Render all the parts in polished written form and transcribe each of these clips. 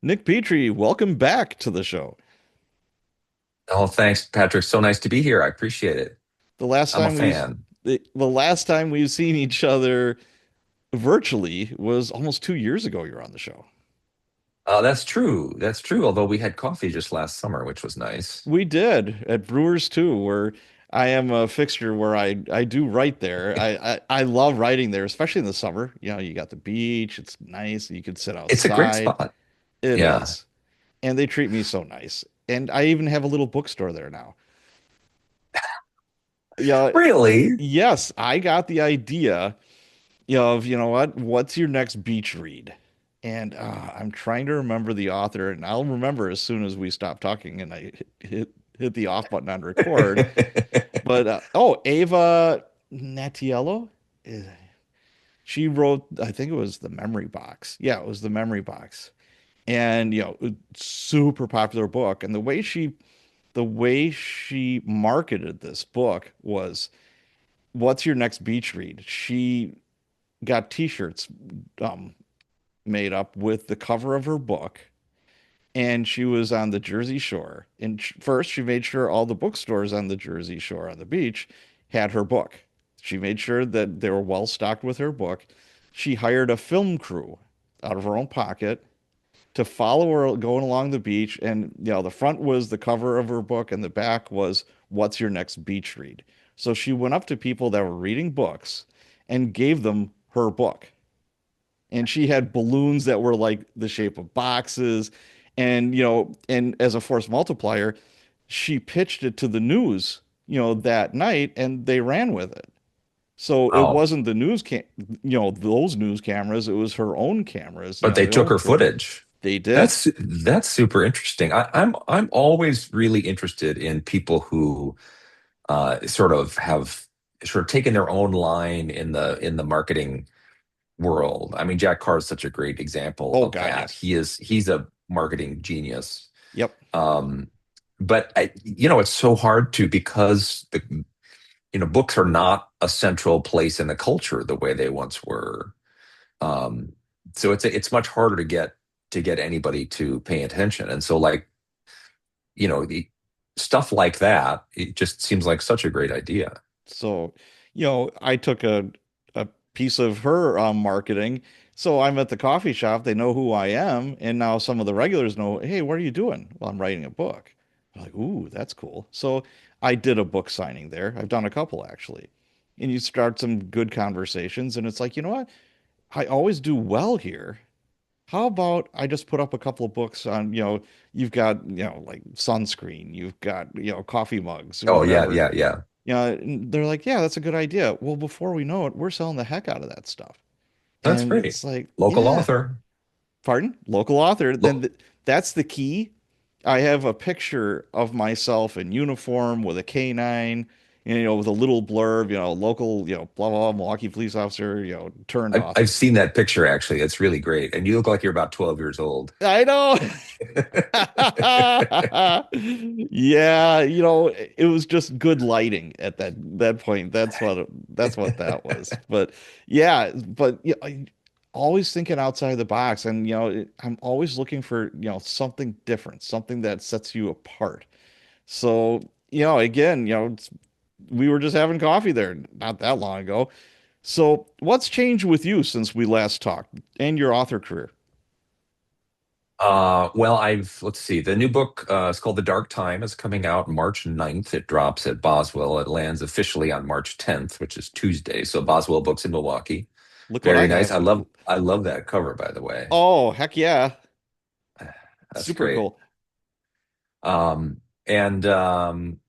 Nick Petrie, welcome back to the show. Oh, thanks, Patrick. So nice to be here. I appreciate it. The last I'm a time we fan. the last time we've seen each other virtually was almost 2 years ago. You're on the show. That's true. That's true. Although we had coffee just last summer, which was nice. We did at Brewers too, where I am a fixture where I do write there. I love writing there, especially in the summer. You know, you got the beach, it's nice, you can sit It's a great outside. spot. It Yeah. is. And they treat me so nice. And I even have a little bookstore there now. Yeah, Really? yes, I got the idea of, you know what, what's your next beach read? And I'm trying to remember the author, and I'll remember as soon as we stop talking and I hit the off button on record. But Ava Natiello, Eh, she wrote, I think it was The Memory Box. Yeah, it was The Memory Box, and super popular book. And the way she marketed this book was, "What's your next beach read?" She got T-shirts um, made up with the cover of her book, and she was on the Jersey Shore. And first, she made sure all the bookstores on the Jersey Shore on the beach had her book. She made sure that they were well stocked with her book. She hired a film crew out of her own pocket to follow her going along the beach. And, the front was the cover of her book, and the back was, "What's your next beach read?" So she went up to people that were reading books and gave them her book, and she had balloons that were like the shape of boxes, and as a force multiplier, she pitched it to the news that night, and they ran with it. So it Oh, wasn't the those news cameras, it was her own cameras, but they the took own her crew. footage. They did. That's super interesting. I'm always really interested in people who sort of have sort of taken their own line in the marketing world. I mean, Jack Carr is such a great example Oh of God, that. yes. He's a marketing genius. Yep. Um, but it's so hard to because books are not a central place in the culture the way they once were. Um, so it's much harder to get anybody to pay attention. And so the stuff like that, it just seems like such a great idea. So, I took a piece of her marketing. So I'm at the coffee shop. They know who I am, and now some of the regulars know. Hey, what are you doing? Well, I'm writing a book. I'm like, ooh, that's cool. So I did a book signing there. I've done a couple actually, and you start some good conversations, and it's like, you know what? I always do well here. How about I just put up a couple of books on, you've got, like sunscreen, you've got, coffee mugs or Oh yeah, whatever. yeah, yeah. And they're like, yeah, that's a good idea. Well, before we know it, we're selling the heck out of that stuff. That's And great. it's like, Local yeah, author. pardon, local author. Then Look, that's the key. I have a picture of myself in uniform with a K9, and, with a little blurb, local, blah, blah, blah, Milwaukee police officer, turned I've author. seen that picture actually. It's really great, and you look like you're about 12 years old. I know. Yeah, it was just good lighting at that point. That's what that was. But yeah, I always thinking outside the box, and I'm always looking for, something different, something that sets you apart. So, again, we were just having coffee there not that long ago. So, what's changed with you since we last talked and your author career? Well, let's see. The new book is called The Dark Time. It's coming out March 9th. It drops at Boswell. It lands officially on March 10th, which is Tuesday. So Boswell Books in Milwaukee. Look what I Very nice. have. I love that cover, by the way. Oh, heck yeah. That's Super great. cool. And I'm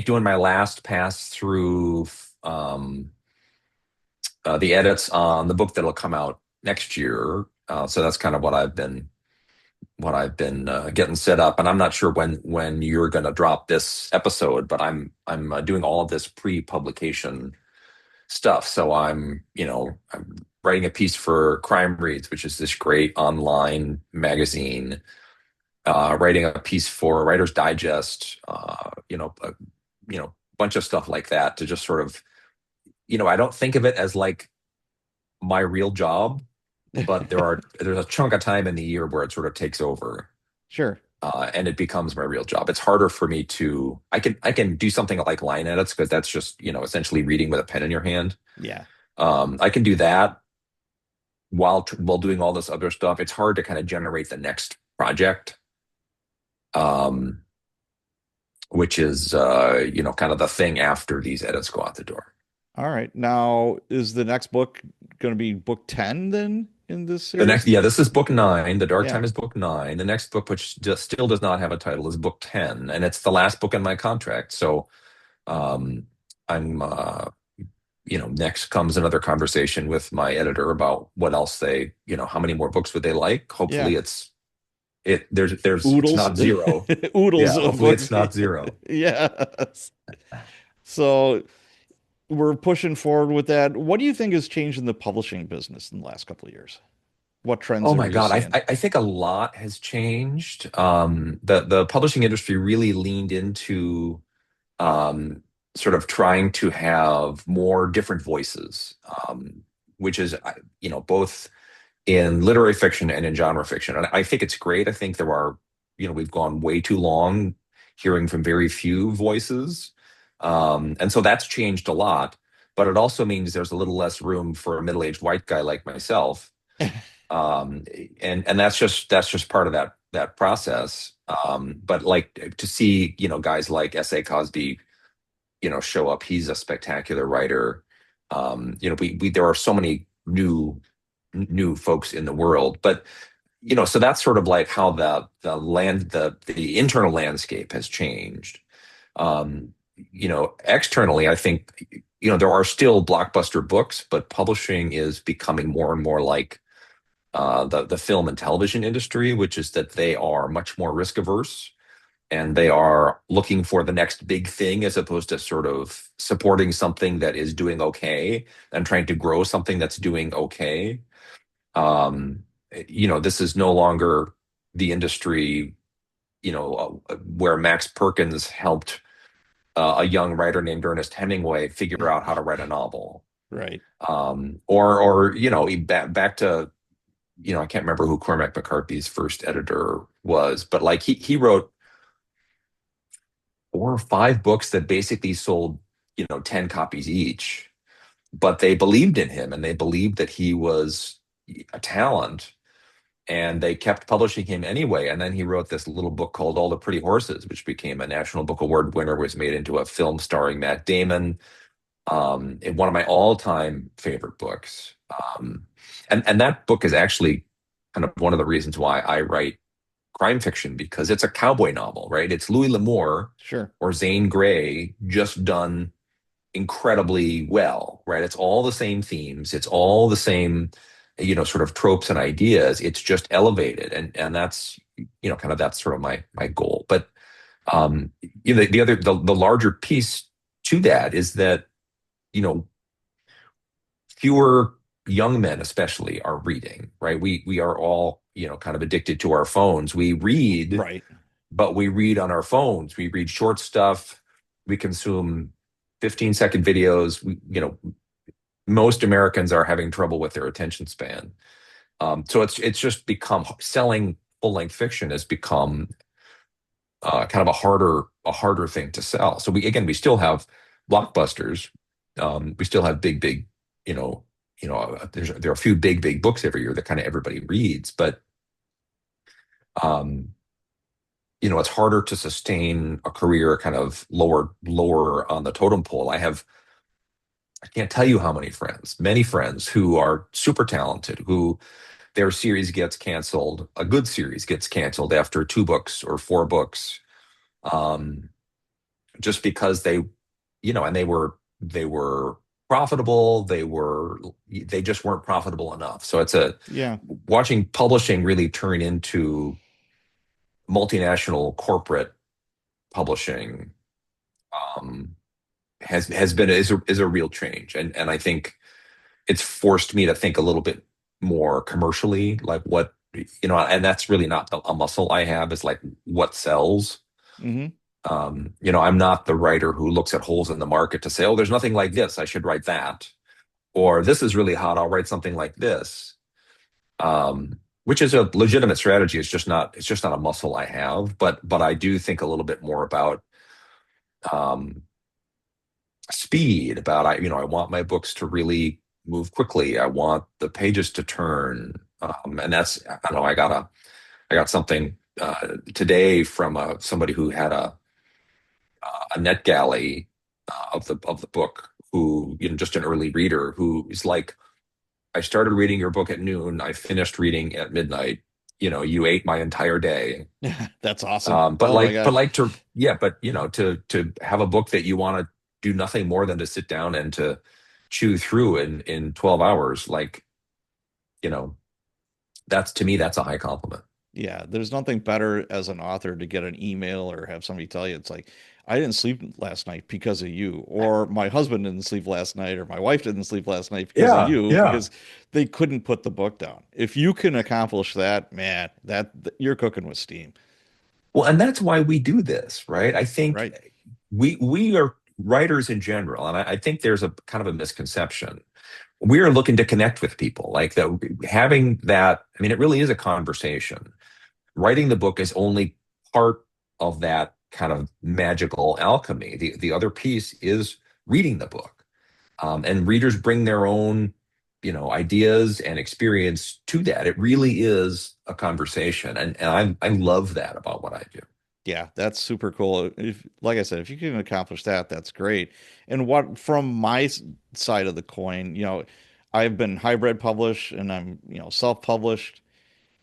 doing my last pass through um, the edits on the book that'll come out next year. So that's kind of what I've been getting set up, and I'm not sure when you're going to drop this episode, but I'm doing all of this pre-publication stuff. So I'm writing a piece for Crime Reads, which is this great online magazine. Writing a piece for Writer's Digest. Bunch of stuff like that to just sort of I don't think of it as like my real job, but there's a chunk of time in the year where it sort of takes over, Sure. and it becomes my real job. It's harder for me to I can do something like line edits because that's just essentially reading with a pen in your hand. Yeah. I can do that while doing all this other stuff. It's hard to kind of generate the next project, um, which is kind of the thing after these edits go out the door. All right. Now, is the next book going to be book 10 then in this The next, series? yeah, this is book nine. The Dark Yeah. Time is book nine. The next book, which just still does not have a title, is book 10, and it's the last book in my contract. So, um, I'm, next comes another conversation with my editor about what else how many more books would they like? Yeah. Hopefully, it's Oodles. not zero. Oodles Yeah, of hopefully books. it's not zero. Yes. So we're pushing forward with that. What do you think has changed in the publishing business in the last couple of years? What trends Oh are my you God, seeing? I think a lot has changed. The publishing industry really leaned into um, sort of trying to have more different voices, which is both in literary fiction and in genre fiction. And I think it's great. I think we've gone way too long hearing from very few voices. And so that's changed a lot, but it also means there's a little less room for a middle-aged white guy like myself. Um, and that's just part of that process. But like to see, guys like S.A. Cosby, show up. He's a spectacular writer. We there are so many new folks in the world, but so that's sort of like how the internal landscape has changed. Externally, I think there are still blockbuster books, but publishing is becoming more and more like the film and television industry, which is that they are much more risk averse and they are looking for the next big thing as opposed to sort of supporting something that is doing okay and trying to grow something that's doing okay. Um, this is no longer the industry, where Max Perkins helped a young writer named Ernest Hemingway figure out how to write a novel. Right. Or back to I can't remember who Cormac McCarthy's first editor was, but like he wrote 4 or 5 books that basically sold 10 copies each, but they believed in him and they believed that he was a talent and they kept publishing him anyway. And then he wrote this little book called All the Pretty Horses, which became a National Book Award winner, was made into a film starring Matt Damon. One of my all-time favorite books. And that book is actually kind of one of the reasons why I write crime fiction, because it's a cowboy novel, right? It's Louis L'Amour Sure. or Zane Grey just done incredibly well, right? It's all the same themes, it's all the same, sort of tropes and ideas. It's just elevated, and that's kind of that's sort of my goal. But the larger piece to that is that you know fewer young men especially are reading, right? We are all kind of addicted to our phones. We read, Right. but we read on our phones. We read short stuff. We consume 15-second videos. Most Americans are having trouble with their attention span. So it's just become selling full-length fiction has become kind of a harder thing to sell. So we still have blockbusters. We still have big, there are a few big books every year that kind of everybody reads, but um, it's harder to sustain a career kind of lower on the totem pole. I can't tell you how many friends who are super talented, who their series gets canceled, a good series gets canceled after 2 books or 4 books, um, just because and they were profitable, they just weren't profitable enough. So Yeah. watching publishing really turn into multinational corporate publishing, um, has been is a real change, and I think it's forced me to think a little bit more commercially, like and that's really not a muscle I have, is like what sells. Hmm. I'm not the writer who looks at holes in the market to say, oh, there's nothing like this, I should write that, or this is really hot, I'll write something like this. which is a legitimate strategy. It's just not a muscle I have, but I do think a little bit more about um, speed. About I want my books to really move quickly. I want the pages to turn, and that's I don't know. I got something today from somebody who had a net galley of the book, who just an early reader, who is like, I started reading your book at noon. I finished reading at midnight. You ate my entire day. That's awesome. But Oh my like, gosh. yeah, but to have a book that you want to do nothing more than to sit down and to chew through in 12 hours, like, you know, that's to me, that's a high compliment. Yeah, there's nothing better as an author to get an email or have somebody tell you it's like, I didn't sleep last night because of you, or my husband didn't sleep last night, or my wife didn't sleep last night because of Yeah, you, yeah. because they couldn't put the book down. If you can accomplish that, man, you're cooking with steam, Well, and that's why we do this, right? I think right? we are writers in general, and I think there's a kind of a misconception. We are looking to connect with people, like having that. I mean, it really is a conversation. Writing the book is only part of that kind of magical alchemy. The other piece is reading the book, and readers bring their own, ideas and experience to that. It really is a conversation, and I love that about what I do. Yeah, that's super cool. If, like I said, if you can accomplish that, that's great. And what from my side of the coin, I've been hybrid published and I'm, self-published.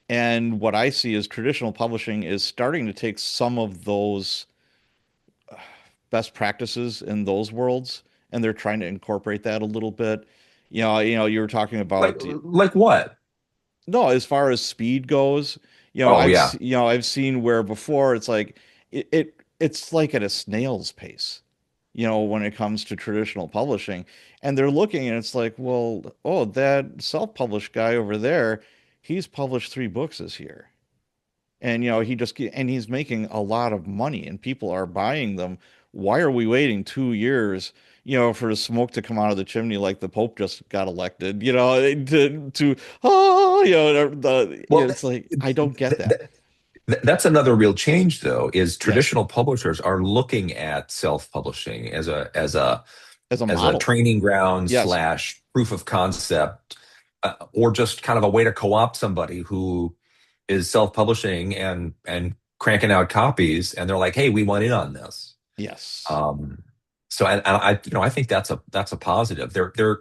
And what I see is traditional publishing is starting to take some of those best practices in those worlds, and they're trying to incorporate that a little bit. You were talking about Like what? no, as far as speed goes, Oh yeah, I've seen where before it's like it's like at a snail's pace, when it comes to traditional publishing. And they're looking and it's like, well, oh, that self-published guy over there, he's published 3 books this year. And and he's making a lot of money and people are buying them. Why are we waiting 2 years, for the smoke to come out of the chimney like the Pope just got elected, to well, it's like I don't get th that. that's another real change, though, is Yes, traditional publishers are looking at self-publishing as a as a model. training ground Yes, slash proof of concept, or just kind of a way to co-opt somebody who is self-publishing and cranking out copies, and they're like, "Hey, we want in on this." yes, Um, so I think that's a positive. They're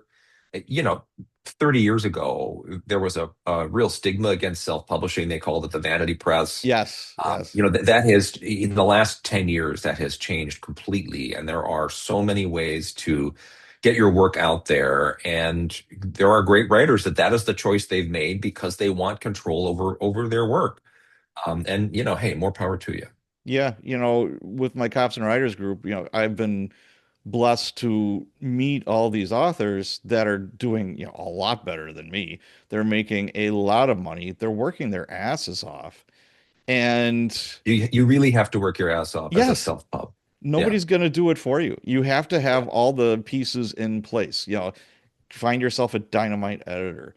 you know 30 years ago there was a real stigma against self-publishing. They called it the vanity press. yes, yes. That has, in the last 10 years, that has changed completely, and there are so many ways to get your work out there. And there are great writers that is the choice they've made because they want control over their work. And hey, more power to you. Yeah, with my Cops and Writers group, I've been blessed to meet all these authors that are doing, a lot better than me. They're making a lot of money. They're working their asses off. And You really have to work your ass off as a yes, self-pub. Yeah, nobody's going to do it for you. You have to yeah, have all the pieces in place. Find yourself a dynamite editor,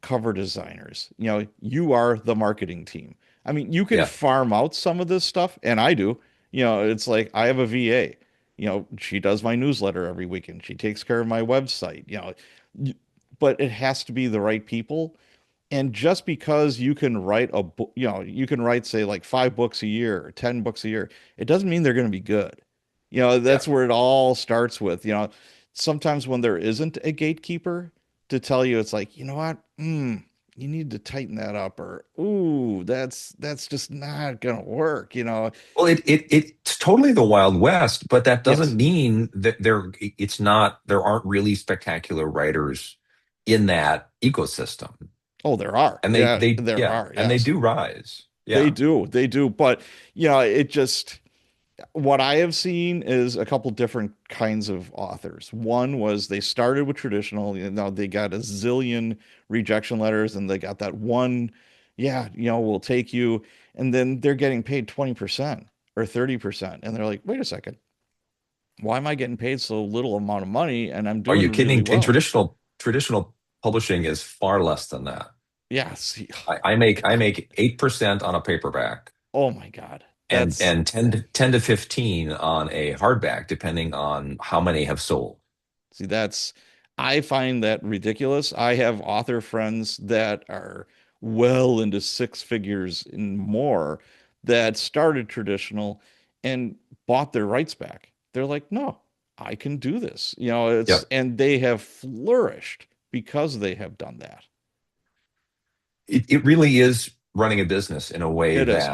cover designers. You are the marketing team. I mean, you can yeah, farm out some of this stuff, and I do. It's like I have a VA. She does my newsletter every weekend. She takes care of my website. Y- but it has to be the right people. And just because you can write a book, you can write, say, like 5 books a year or 10 books a year, it doesn't mean they're going to be good. yeah. That's where it all starts with. Sometimes when there isn't a gatekeeper to tell you, it's like, you know what? You need to tighten that up, or ooh, that's just not gonna work. Well, it's totally the Wild West, but that doesn't Yes. mean that there aren't really spectacular writers in that ecosystem. Oh, there are. And Yeah, they there yeah, are. and they Yes, do rise. they Yeah. do. They do. But it just what I have seen is a couple different kinds of authors. One was they started with traditional, they got a zillion rejection letters and they got that one, yeah, we'll take you. And then they're getting paid 20% or 30%. And they're like, wait a second, why am I getting paid so little amount of money and I'm Are you doing really kidding? In well? traditional publishing is far less than that. Yes. I make 8% on a paperback Oh my God. and That's 10 to 15 on a hardback, depending on how many have sold. See, I find that ridiculous. I have author friends that are well into six figures and more that started traditional and bought their rights back. They're like, no, I can do this. Yep. And they have flourished because they have done that. It really is running a business in a way It is.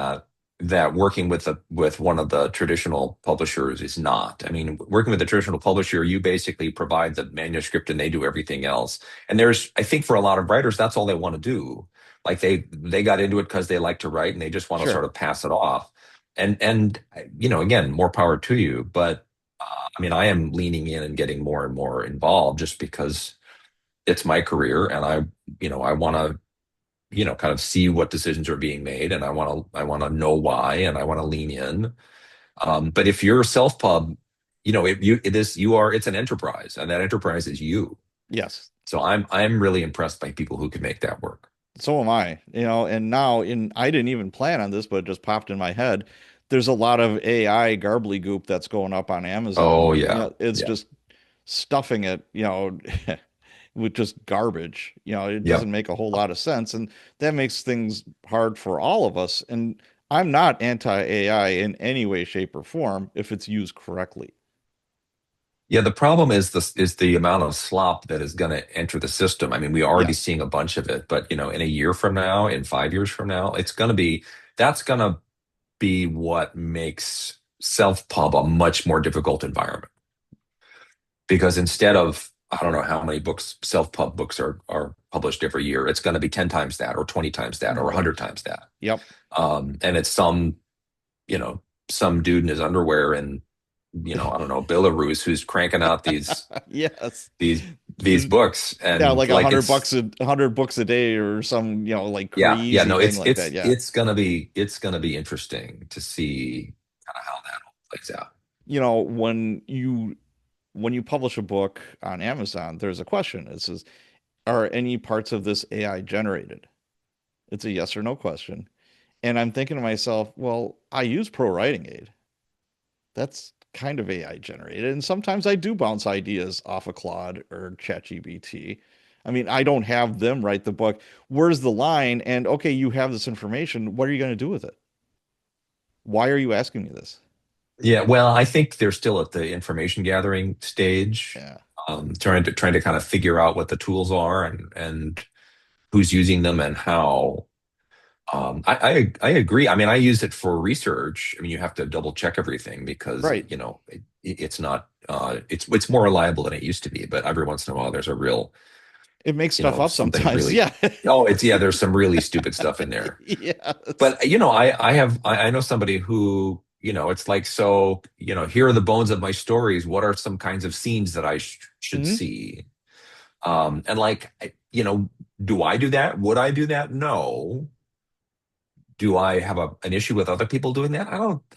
that working with one of the traditional publishers is not. I mean, working with a traditional publisher, you basically provide the manuscript and they do everything else. And I think for a lot of writers, that's all they want to do. Like they got into it because they like to write and they just want to sort Sure. of pass it off. And again, more power to you. But I mean, I am leaning in and getting more and more involved just because it's my career and I want to kind of see what decisions are being made, and I want to know why, and I want to lean in. But if you're self pub, it's an enterprise, and that enterprise is you. Yes. So I'm really impressed by people who can make that work. So am I, and now I didn't even plan on this, but it just popped in my head. There's a lot of AI garbly goop that's going up on Oh Amazon. yeah, It's yeah, just stuffing it, with just garbage. It doesn't yep. make a whole lot of sense, and that makes things hard for all of us. And I'm not anti-AI in any way, shape, or form if it's used correctly. Yeah, the problem is the amount of slop that is going to enter the system. I mean, we're already Yes. seeing a bunch of it, but in a year from now, in 5 years from now, that's going to be what makes self-pub a much more difficult environment. Because instead of, I don't know how many books, self-pub books are published every year, it's going to be 10 times that or 20 times that or Right. 100 times that. Yep. And it's you know, some dude in his underwear in, I don't know, Belarus who's cranking out Yes. these these books. Yeah, And like a like hundred it's bucks a hundred books a day or some, like yeah, crazy no, thing it's like that. it's Yeah. it's gonna be it's gonna be interesting to see kind of how that all plays out. You know, when you publish a book on Amazon, there's a question. It says, are any parts of this AI generated? It's a yes or no question. And I'm thinking to myself, well, I use Pro Writing Aid. That's kind of AI generated. And sometimes I do bounce ideas off of Claude or ChatGPT. I mean, I don't have them write the book. Where's the line? And okay, you have this information. What are you going to do with it? Why are you asking me this? Yeah, well, I think they're still at the information gathering stage, Yeah. trying to kind of figure out what the tools are and who's using them and how. I agree. I mean, I use it for research. I mean, you have to double check everything because Right. it's not it's more reliable than it used to be. But every once in a while, there's a real It makes stuff up something sometimes. really. Yeah. Oh, it's yeah. There's some really stupid stuff in there. Yes. But I know somebody who it's like, so here are the bones of my stories. What are some kinds of scenes that I should Mhm. see? And like do I do that? Would I do that? No. Do I have an issue with other people doing that?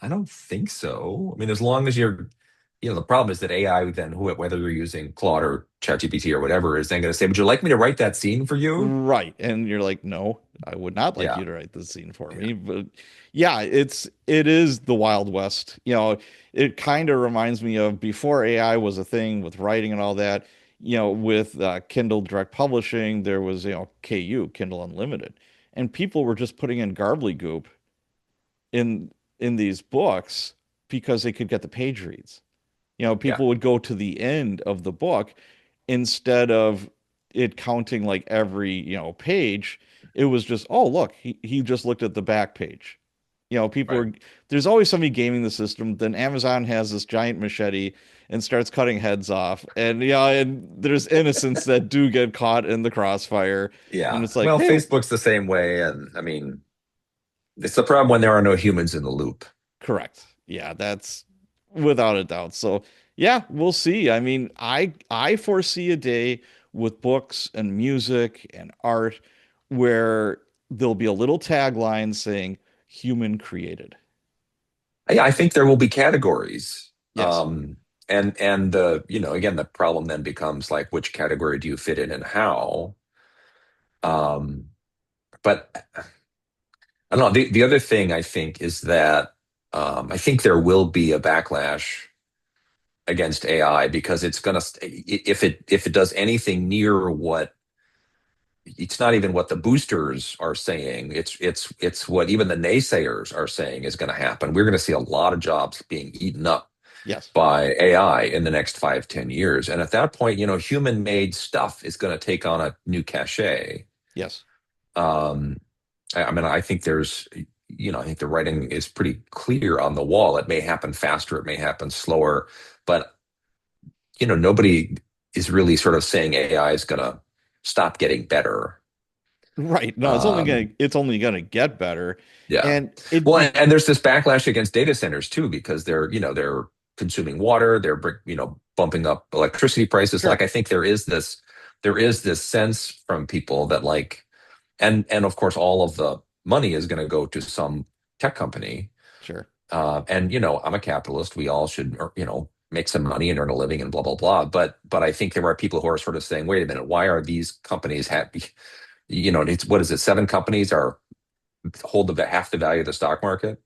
I don't think so. I mean, as long as the problem is that AI then, whether you're using Claude or ChatGPT or whatever, is then going to say, would you like me to write that scene for you? Right. And you're like, no, I would not like Yeah. you to write this scene for Yeah. me. But yeah, it is the Wild West. It kind of reminds me of before AI was a thing with writing and all that, with Kindle Direct Publishing, there was, KU, Kindle Unlimited. And people were just putting in garbly in in these books because they could get the page reads. Yeah. People would go to the end of the book instead of it counting like every, page. It was just, oh, look, he just looked at the back page. People Right. are, there's always somebody gaming the system. Then Amazon has this giant machete and starts cutting heads off. And yeah, and there's innocents that do get caught in the crossfire. And Yeah. it's like, Well, hey, Facebook's the same way. And I mean, it's the problem when there are no humans in the loop. correct. Yeah, that's without a doubt. So, yeah, we'll see. I mean, I foresee a day with books and music and art where there'll be a little tagline saying human created. Yeah, I think there will be categories. Yes. And again, the problem then becomes like, which category do you fit in and how? Um, but I don't know. The other thing I think is that I think there will be a backlash against AI because it's going to, if it does anything near what, it's not even what the boosters are saying. It's what even the naysayers are saying is going to happen. We're going to see a lot of jobs being eaten up Yes. by AI in the next 5, 10 years. And at that point, human made stuff is going to take on a new cachet. Yes. Um, I mean, I think I think the writing is pretty clear on the wall. It may happen faster, it may happen slower, but nobody is really sort of saying AI is going to stop getting better. Right. No, Um, it's only gonna get better. yeah. And it Well, be and there's this backlash against data centers too, because they're consuming water, they're bumping up electricity prices. Like sure, I think there is this sense from people that like, and of course all of the money is going to go to some tech company. sure. And I'm a capitalist. We all should, make some money and earn a living and blah blah blah. But I think there are people who are sort of saying, wait a minute, why are these companies happy? It's what is it? Seven companies are hold the half the value of the stock market.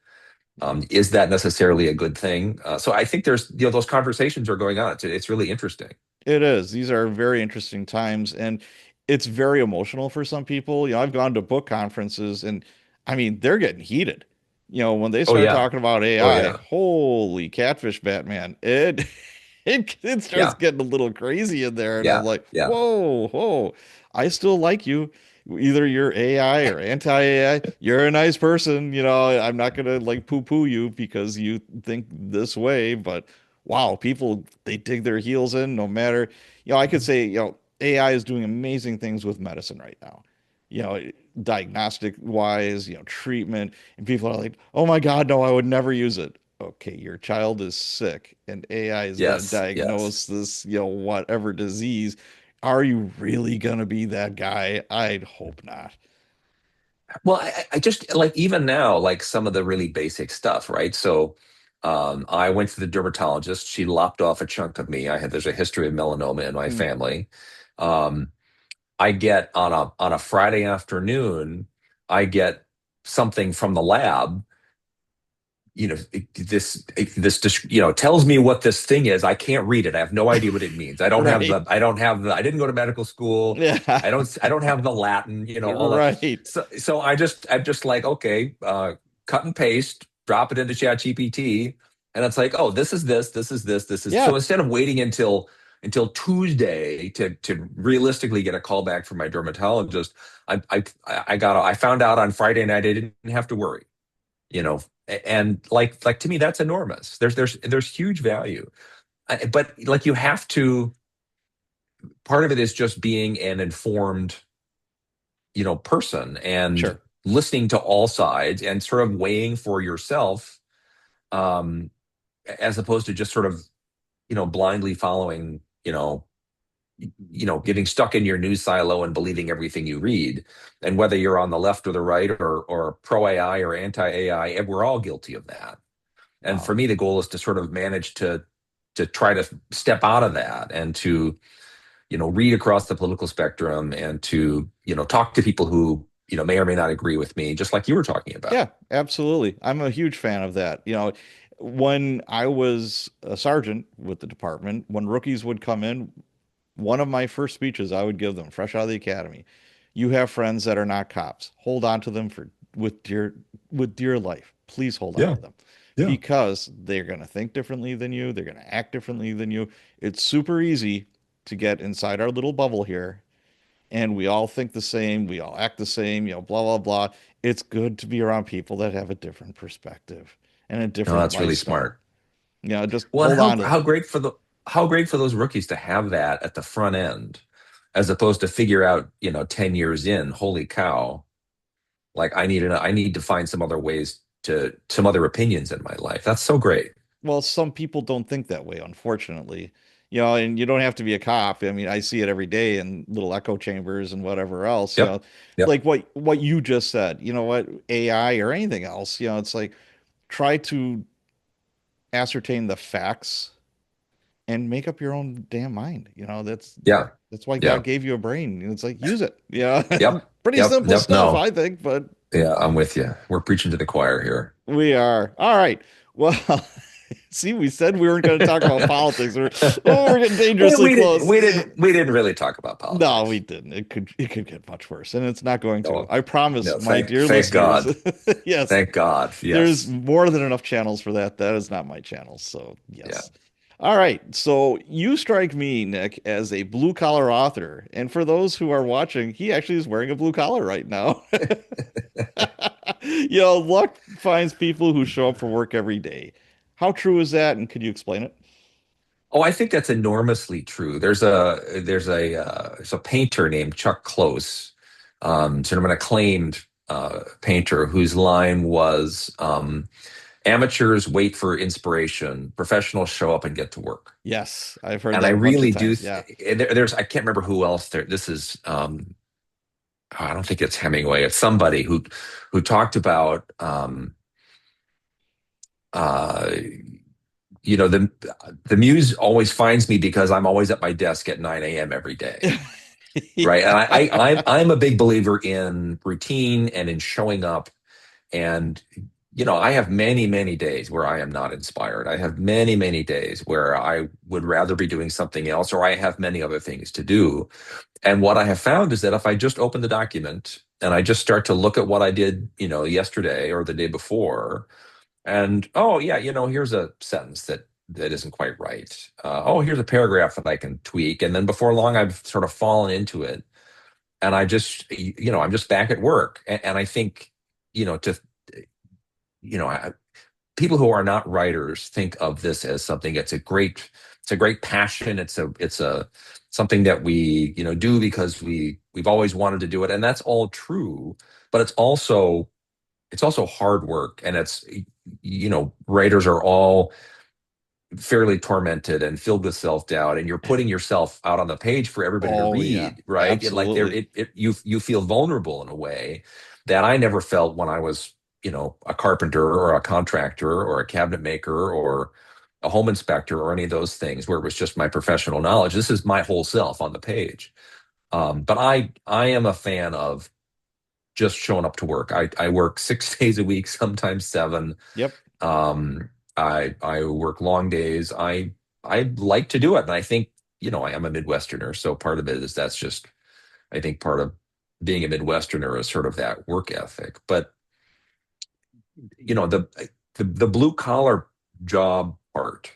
Is that necessarily a good thing? So I think there's those conversations are going on. It's really interesting. It is. These are very interesting times, and it's very emotional for some people. I've gone to book conferences, and I mean, they're getting heated. When they Oh start yeah, talking about oh AI, yeah, holy catfish, Batman, it starts yeah, getting a little crazy in there, and I'm yeah, like, yeah. whoa, whoa, I still like you. Either you're AI or anti-AI, you're a nice person. I'm not gonna like poo-poo you because you think this way, but wow, people they dig their heels in no matter. I could say, AI is doing amazing things with medicine right now. You know, diagnostic wise, treatment, and people are like, "Oh my God, no, I would never use it." Okay, your child is sick and AI is going to Yes, yes. diagnose this, whatever disease. Are you really going to be that guy? I'd hope not. Well, I just like even now, like some of the really basic stuff, right? So, I went to the dermatologist. She lopped off a chunk of me. There's a history of melanoma in my Hmm, family. Um, I get on a Friday afternoon, I get something from the lab. Tells me what this thing is. I can't read it. I have no idea what it means. right. I didn't go to medical school. Yeah. I don't have the Latin, all that. Right. So I'm just like, okay, cut and paste, drop it into ChatGPT, and it's like, oh, this is this, this is this, this is. Yeah. So instead of waiting until Tuesday to realistically get a call back from my dermatologist, I found out on Friday night I didn't have to worry, you know and to me that's enormous. There's huge value. But like you have to, part of it is just being an informed person and Sure. listening to all sides and sort of weighing for yourself, um as opposed to just sort of blindly following, getting stuck in your news silo and believing everything you read. And whether you're on the left or the right, or pro AI or anti AI, we're all guilty of that. And Wow. for me, the goal is to sort of manage to try to step out of that and to read across the political spectrum and to talk to people who may or may not agree with me, just like you were talking about. Yeah, absolutely. I'm a huge fan of that. When I was a sergeant with the department, when rookies would come in, one of my first speeches I would give them fresh out of the academy. You have friends that are not cops. Hold on to them for with dear life. Please hold on Yeah, to them yeah. because they're going to think differently than you. They're going to act differently than you. It's super easy to get inside our little bubble here and we all think the same, we all act the same, blah, blah, blah. It's good to be around people that have a different perspective and a No, different that's really lifestyle. smart. Just Well, and hold how on to how them. great for the how great for those rookies to have that at the front end, as opposed to figure out 10 years in, holy cow, like I need to find some other ways to some other opinions in my life. That's so great. Well, some people don't think that way, unfortunately. And you don't have to be a cop. I mean, I see it every day in little echo chambers and whatever else, Yep. Yep. like what you just said. You know what, AI or anything else, it's like try to ascertain the facts and make up your own damn mind. Yeah. That's why God Yeah. gave you a brain. It's like use it. Yeah. Yep. Pretty Yep, simple yep, stuff, no. I think, but Yeah, I'm with you. We're preaching to the choir here. we are. All right. Well, see, we said we weren't going to talk about politics. We're getting we, dangerously we didn't close. we didn't we didn't really talk about No, we politics. didn't. It could get much worse, and it's not going to. No, I promise, no, my thank dear thank listeners. God. Yes, Thank God. there's Yes. more than enough channels for that. That is not my channel. So, Yeah. yes. All right. So, you strike me, Nick, as a blue collar author. And for those who are watching, he actually is wearing a blue collar right now. Luck finds people who show up for work every day. How true is that? And could you explain it? Oh, I think that's enormously true. There's a painter named Chuck Close, sort of an acclaimed painter whose line was amateurs wait for inspiration, professionals show up and get to work. Yes, I've heard And I that a bunch of really do. times. Yeah. There's I can't remember who else there. This is I don't think it's Hemingway. It's somebody who talked about uh, the muse always finds me because I'm always at my desk at 9 a.m. every day. Right. And I'm a big believer in routine and in showing up. And, I have many, many days where I am not inspired. I have many, many days where I would rather be doing something else, or I have many other things to do. And what I have found is that if I just open the document and I just start to look at what I did, yesterday or the day before, and oh yeah, here's a sentence that isn't quite right. Oh, here's a paragraph that I can tweak, and then before long, I've sort of fallen into it, and I'm just back at work, and I think, to I, people who are not writers think of this as something. It's a great passion. It's a something that we do because we've always wanted to do it, and that's all true. But it's also hard work, and writers are all fairly tormented and filled with self-doubt, and you're putting yourself out on the page for everybody to Oh, yeah. read, right? Like there Absolutely. you feel vulnerable in a way that I never felt when I was a carpenter or a contractor or a cabinet maker or a home inspector or any of those things where it was just my professional knowledge. This is my whole self on the page. But I am a fan of just showing up to work. I work 6 days a week, sometimes seven. Yep. I work long days. I like to do it, and I think I am a Midwesterner, so part of it is that's just I think part of being a Midwesterner is sort of that work ethic. But the blue collar job part,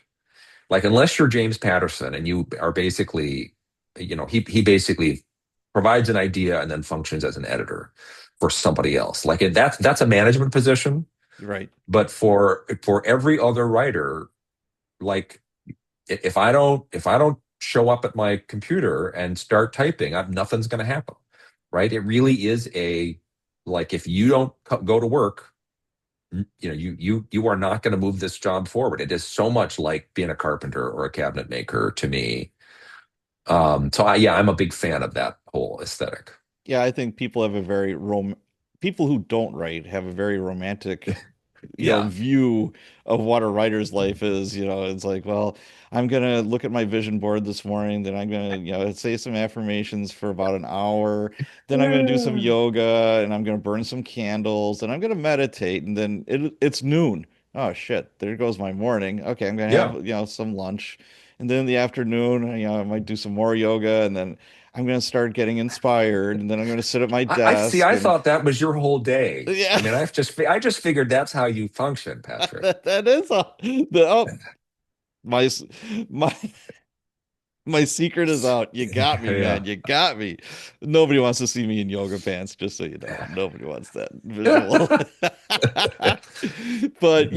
like unless you're James Patterson and you are basically, he basically provides an idea and then functions as an editor for somebody else. Like that's a management position. You're right. But for every other writer, like if I don't show up at my computer and start typing, nothing's going to happen, right? It really is like if you don't go to work, you are not going to move this job forward. It is so much like being a carpenter or a cabinet maker to me. So yeah, I'm a big fan of that whole aesthetic. Yeah, I think people who don't write have a very romantic Yeah, view of what a writer's life is. It's like, well, I'm gonna look at my vision board this morning, then I'm gonna, say some affirmations for about an hour, then I'm gonna do some yeah, yoga, and I'm gonna burn some candles, and I'm gonna meditate, and then it's noon. Oh shit, there goes my morning. Okay, I'm gonna have, yeah. some lunch, and then in the afternoon, I might do some more yoga, and then I'm gonna start getting inspired, and then I'm gonna sit at my I see. desk I and thought that was your whole day. yeah. I mean, I just figured that's how you function, Patrick. That is my my my secret is out. You got me, Yeah. man. You got me. Nobody wants to see me in yoga pants, just so you know. Nobody wants that visual. But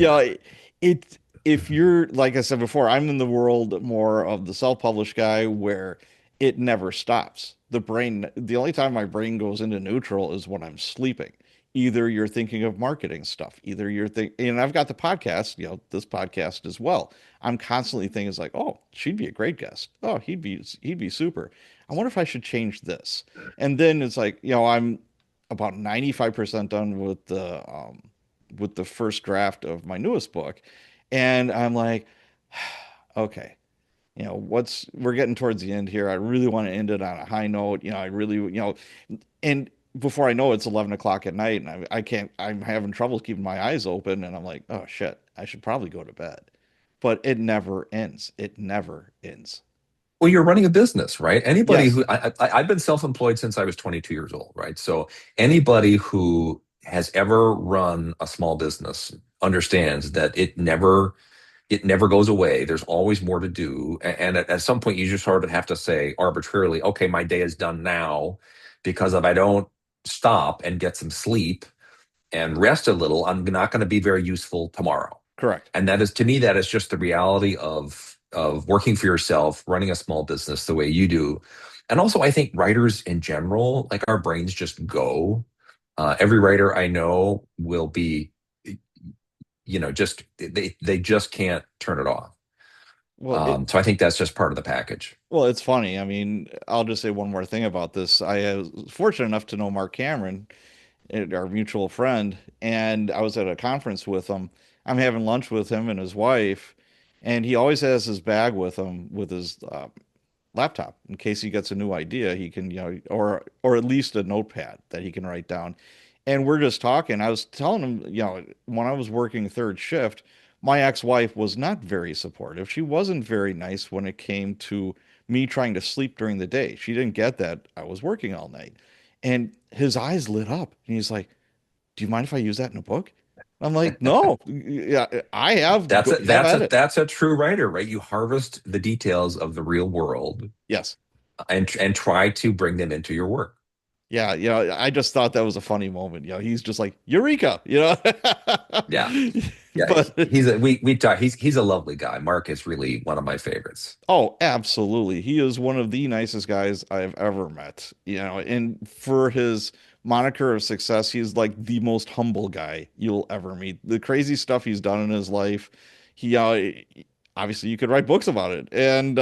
it if you're like I said before, I'm in the world more of the self-published guy where it never stops. The only time my brain goes into neutral is when I'm sleeping. Either you're thinking of marketing stuff, either you're thinking, and I've got the podcast, this podcast as well. I'm constantly thinking, it's like, oh, she'd be a great guest. Oh, he'd be super. I wonder if I should change this. And then it's like, I'm about 95% done with the first draft of my newest book. And I'm like, okay, we're getting towards the end here. I really want to end it on a high note. I really, and before I know it, it's 11 o'clock at night, and I can't. I'm having trouble keeping my eyes open, and I'm like, oh shit, I should probably go to bed. But it never ends. It never ends. Well, you're running a business, right? Anybody Yes, who I've been self-employed since I was 22 years old, right? So anybody who has ever run a small business understands that it never goes away. There's always more to do. And at some point, you just sort of have to say arbitrarily, okay, my day is done now, because if I don't stop and get some sleep and rest a little, I'm not going to be very useful tomorrow. correct. And that is, to me, that is just the reality of working for yourself, running a small business the way you do. And also, I think writers in general, like our brains just go. Every writer I know will be, just they just can't turn it off. Well, it So I think that's just part of the package. well, it's funny. I mean, I'll just say one more thing about this. I was fortunate enough to know Mark Cameron, our mutual friend, and I was at a conference with him. I'm having lunch with him and his wife, and he always has his bag with him with his laptop in case he gets a new idea. He can, or at least a notepad that he can write down. And we're just talking. I was telling him, when I was working third shift, my ex-wife was not very supportive. She wasn't very nice when it came to me trying to sleep during the day. She didn't get that I was working all night. And his eyes lit up, and he's like, "Do you mind if I use that in a book?" I'm like, "No, yeah, I have That's a have that's a at it." that's a true writer, right? You harvest the details of the real world Yes. and try to bring them into your work. Yeah, I just thought that was a funny moment. He's just like, Eureka, Yeah. Yeah, But he's a we talk he's a lovely guy. Mark is really one of my favorites. oh, absolutely. He is one of the nicest guys I've ever met. And for his moniker of success, he's like the most humble guy you'll ever meet. The crazy stuff he's done in his life, he obviously you could write books about it. And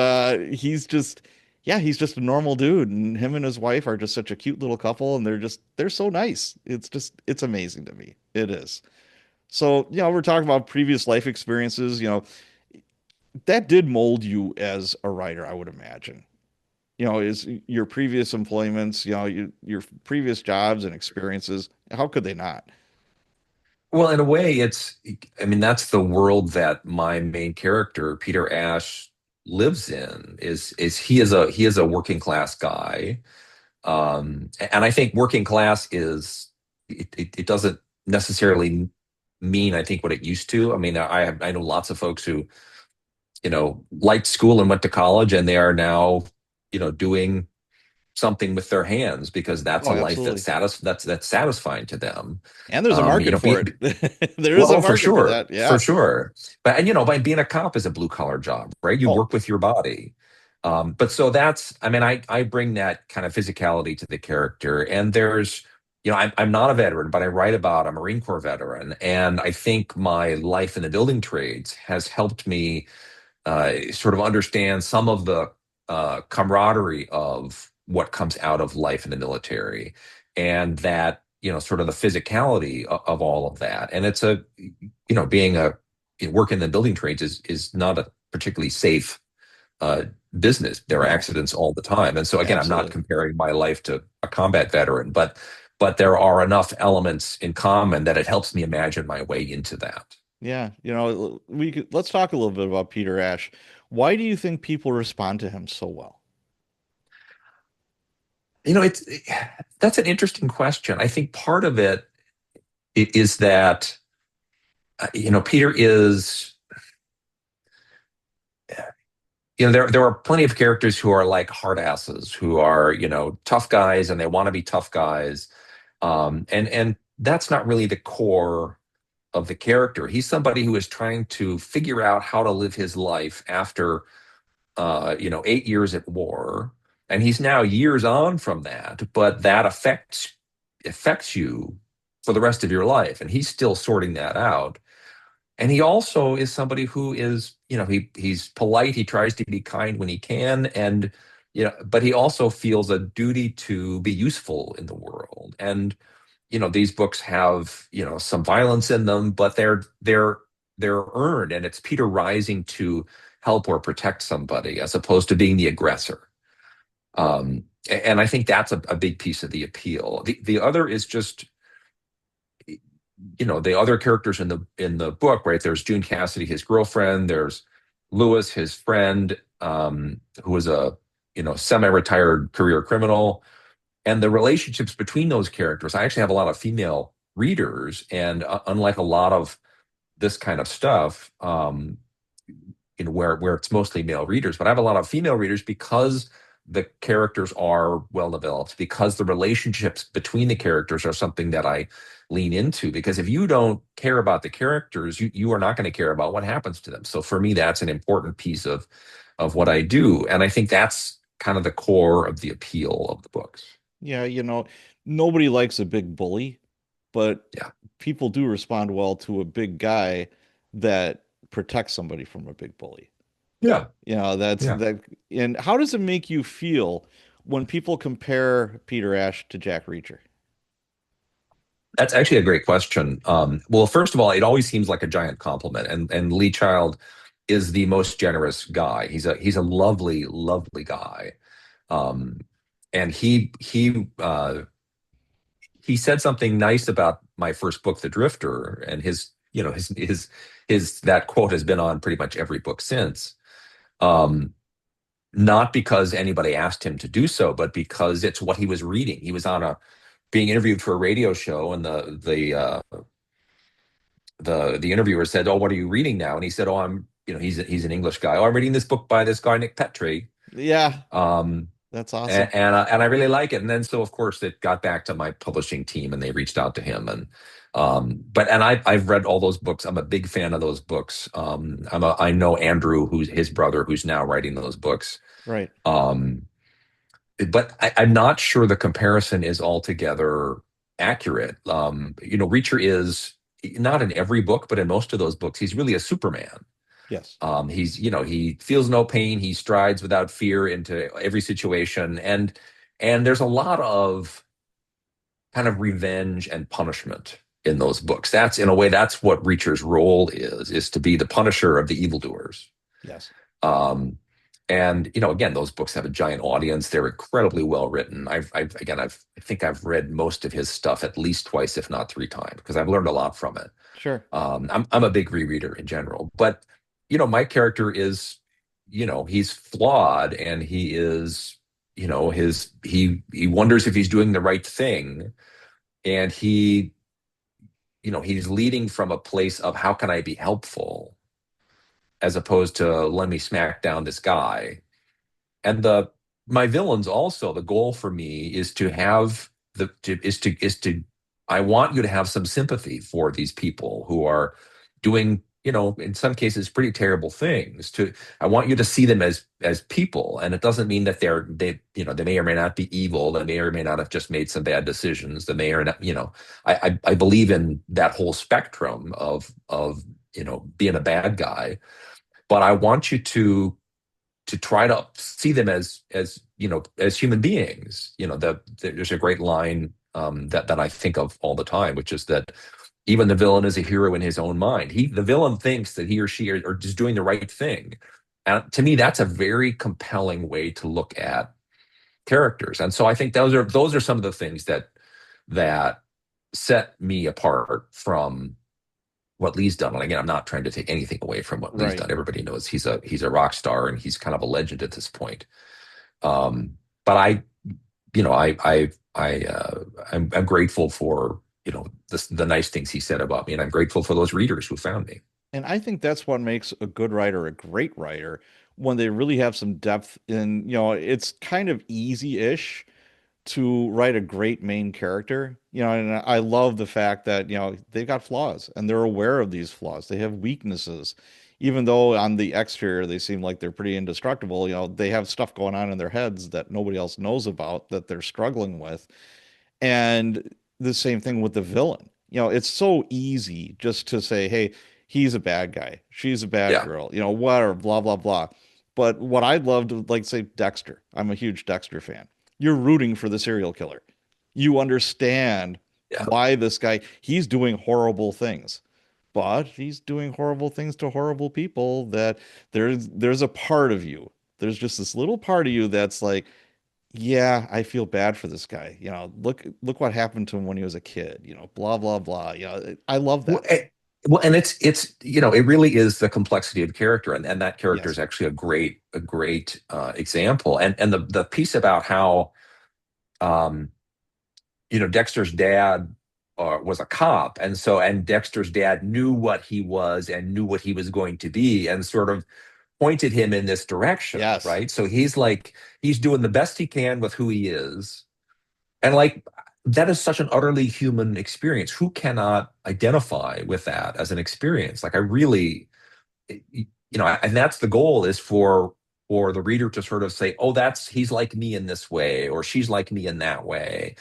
he's just a normal dude. And him and his wife are just such a cute little couple, and they're so nice. It's amazing to me. It is. So, we're talking about previous life experiences, that did mold you as a writer, I would imagine. Is your previous employments, your previous jobs and experiences, how could they not? Well, in a way, I mean, that's the world that my main character, Peter Ash, lives in. Is he is a working class guy, and I think working class it doesn't necessarily mean I think what it used to. I mean, I know lots of folks who liked school and went to college, and they are now doing something with their hands because that's Oh, a life absolutely. that's satisfying to them. And there's a market for Be, it. There is well, a oh, for market for sure, that. for Yeah. sure. But and by being a cop is a blue collar job, right? You Oh, work with your body. But so I mean, I bring that kind of physicality to the character. And I'm not a veteran, but I write about a Marine Corps veteran. And I think my life in the building trades has helped me sort of understand some of the camaraderie of what comes out of life in the military, and that sort of the physicality of all of that. And it's being a work in the building trades is not a particularly safe uh, business. There are no, accidents all the time, and so again, I'm not absolutely. comparing my life to a combat veteran, but there are enough elements in common that it helps me imagine my way into that. Yeah. Let's talk a little bit about Peter Ash. Why do you think people respond to him so well? It's that's an interesting question. I think part of it is that Peter is there are plenty of characters who are like hard asses, who are tough guys, and they want to be tough guys, and that's not really the core of the character. He's somebody who is trying to figure out how to live his life after 8 years at war, and he's now years on from that, but that affects you for the rest of your life, and he's still sorting that out. And he also is somebody who is, he's polite. He tries to be kind when he can, and but he also feels a duty to be useful in the world. And these books have some violence in them, but they're earned, and it's Peter rising to help or protect somebody as opposed to being the aggressor. And I think that's a big piece of the appeal. The other is just, the other characters in the book, right? There's June Cassidy, his girlfriend. There's Lewis, his friend, who is a semi-retired career criminal, and the relationships between those characters. I actually have a lot of female readers, and unlike a lot of this kind of stuff, where it's mostly male readers, but I have a lot of female readers because the characters are well developed, because the relationships between the characters are something that I lean into. Because if you don't care about the characters, you are not going to care about what happens to them. So for me, that's an important piece of what I do, and I think that's kind of the core of the appeal of the books. Yeah, nobody likes a big bully, but Yeah, people do respond well to a big guy that protects somebody from a big bully. yeah, That's yeah. that. And how does it make you feel when people compare Peter Ash to Jack Reacher? That's actually a great question. Well, first of all, it always seems like a giant compliment, and Lee Child is the most generous guy. He's a lovely, lovely guy. Um, and he said something nice about my first book, The Drifter, and his that quote has been on pretty much every book since. Um, Not because anybody asked him to do so, but because it's what he was reading. He was on a being interviewed for a radio show, and the interviewer said, "Oh, what are you reading now?" And he said, "Oh, he's an English guy. Oh, I'm reading this book by this guy Nick Petrie, Yeah, um, that's awesome. and I really like it." And then so of course it got back to my publishing team, and they reached out to him, and I've read all those books. I'm a big fan of those books. I know Andrew, who's his brother, who's now writing those books. Right. Um, but I'm not sure the comparison is altogether accurate. Reacher is not in every book, but in most of those books, he's really a Superman. Yes. He feels no pain. He strides without fear into every situation, and there's a lot of kind of revenge and punishment in those books. That's in a way that's what Reacher's role is to be the punisher of the evildoers. Yes. Um, and again, those books have a giant audience. They're incredibly well written. I think I've read most of his stuff at least twice, if not three times, because I've learned a lot from it. Sure. I'm a big rereader in general, but my character is, he's flawed, and he is, he wonders if he's doing the right thing, and he's leading from a place of how can I be helpful, as opposed to let me smack down this guy. And the my villains also, the goal for me is to have the to, is to I want you to have some sympathy for these people who are doing, in some cases pretty terrible things. I want you to see them as people, and it doesn't mean that they may or may not be evil. They may or may not have just made some bad decisions. They may or not, I believe in that whole spectrum of being a bad guy, but I want you to try to see them as human beings. There's a great line that I think of all the time, which is that even the villain is a hero in his own mind. The villain thinks that he or she are just doing the right thing, and to me, that's a very compelling way to look at characters. And so I think those are some of the things that set me apart from what Lee's done. And again, I'm not trying to take anything away from what Lee's Right. done. Everybody knows he's a rock star, and he's kind of a legend at this point. Um, but I'm grateful for the nice things he said about me, and I'm grateful for those readers who found me. And I think that's what makes a good writer a great writer when they really have some depth in, it's kind of easy-ish to write a great main character. And I love the fact that, they've got flaws and they're aware of these flaws. They have weaknesses. Even though on the exterior they seem like they're pretty indestructible, they have stuff going on in their heads that nobody else knows about that they're struggling with. And the same thing with the villain. It's so easy just to say, hey, he's a bad guy. She's a bad Yeah, girl, whatever, blah, blah, blah. But what I'd love to, like, say, Dexter. I'm a huge Dexter fan. You're rooting for the serial killer. You understand yeah, why this guy, he's doing horrible things, but he's doing horrible things to horrible people that there's a part of you. There's just this little part of you that's like, yeah, I feel bad for this guy. Look what happened to him when he was a kid. Blah blah blah. I love Well, that. and it's it really is the complexity of character, and that character is Yes. actually a great example. And the piece about how um, Dexter's dad was a cop, and Dexter's dad knew what he was and knew what he was going to be, and sort of pointed him in this direction, Yes. right? So he's doing the best he can with who he is, and like that is such an utterly human experience. Who cannot identify with that as an experience? Like I really, and that's the goal is for the reader to sort of say, oh, that's he's like me in this way, or she's like me in that way,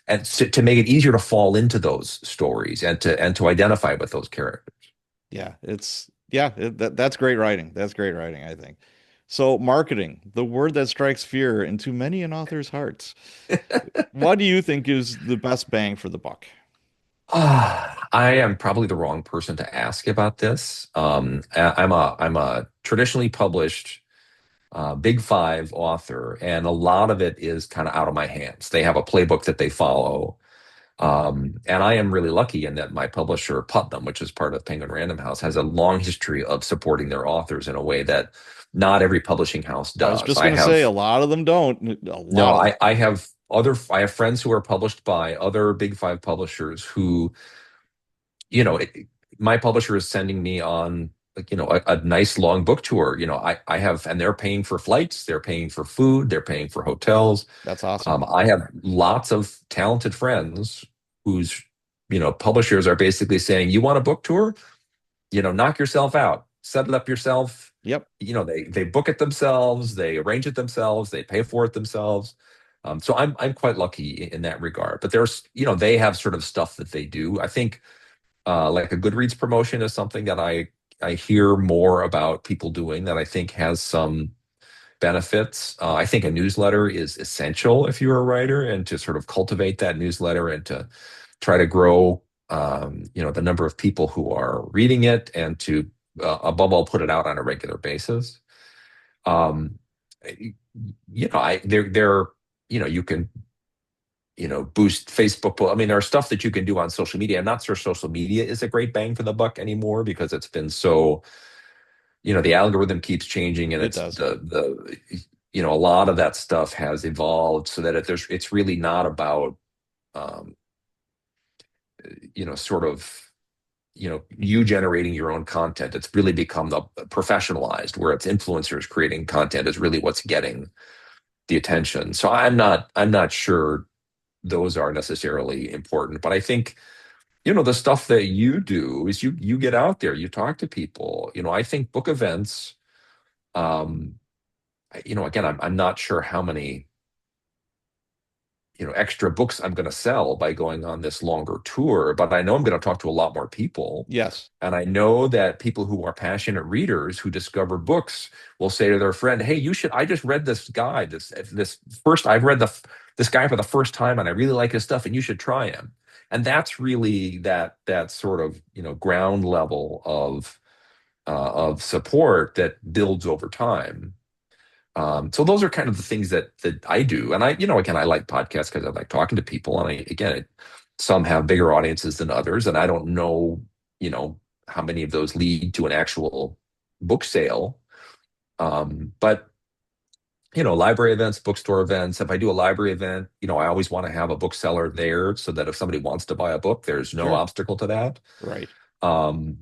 and to make it easier to fall into those stories and to identify with those characters. That's great writing. That's great writing, I think. So, marketing, the word that strikes fear into many an author's hearts. What do you think is the best bang for the buck? I am probably the wrong person to ask about this. I'm a traditionally published Big Five author, and a lot of it is kind of out of my hands. They have a playbook that they follow, and I am really lucky in that my publisher, Putnam, which is part of Penguin Random House, has a long history of supporting their authors in a way that not every publishing house I was does. just I gonna say a have lot of them don't. A no, lot of them. I have friends who are published by other Big Five publishers who, you know, it, my publisher is sending me on like, a nice long book tour. I have, and they're paying for flights, they're paying for food, they're paying for hotels. That's awesome. I have lots of talented friends whose, publishers are basically saying, you want a book tour? Knock yourself out, set it up yourself. Yep. They book it themselves, they arrange it themselves, they pay for it themselves. So I'm quite lucky in that regard. But there's, they have sort of stuff that they do. I think like a Goodreads promotion is something that I hear more about people doing that I think has some benefits. I think a newsletter is essential if you're a writer, and to sort of cultivate that newsletter and to try to grow, the number of people who are reading it, and to above all put it out on a regular basis. Um, I there you can boost Facebook. I mean, there are stuff that you can do on social media. I'm not sure social media is a great bang for the buck anymore because it's been so, the algorithm keeps changing, and It it's does. a lot of that stuff has evolved so that it's really not about, um, sort of, you generating your own content. It's really become the professionalized, where it's influencers creating content is really what's getting the attention. So I'm not sure those are necessarily important, but I think the stuff that you do is you get out there, you talk to people. I think book events, um again, I'm not sure how many extra books I'm going to sell by going on this longer tour, but I know I'm going to talk to a lot more people. Yes. And I know that people who are passionate readers who discover books will say to their friend, hey, I just read this guy, this first, I've read this guy for the first time and I really like his stuff and you should try him. And that's really that sort of, ground level of support that builds over time. So those are kind of the things that I do. And again, I like podcasts because I like talking to people. And some have bigger audiences than others. And I don't know, how many of those lead to an actual book sale. But, library events, bookstore events, if I do a library event, I always want to have a bookseller there so that if somebody wants to buy a book, there's no Sure. obstacle to that. Right. Um,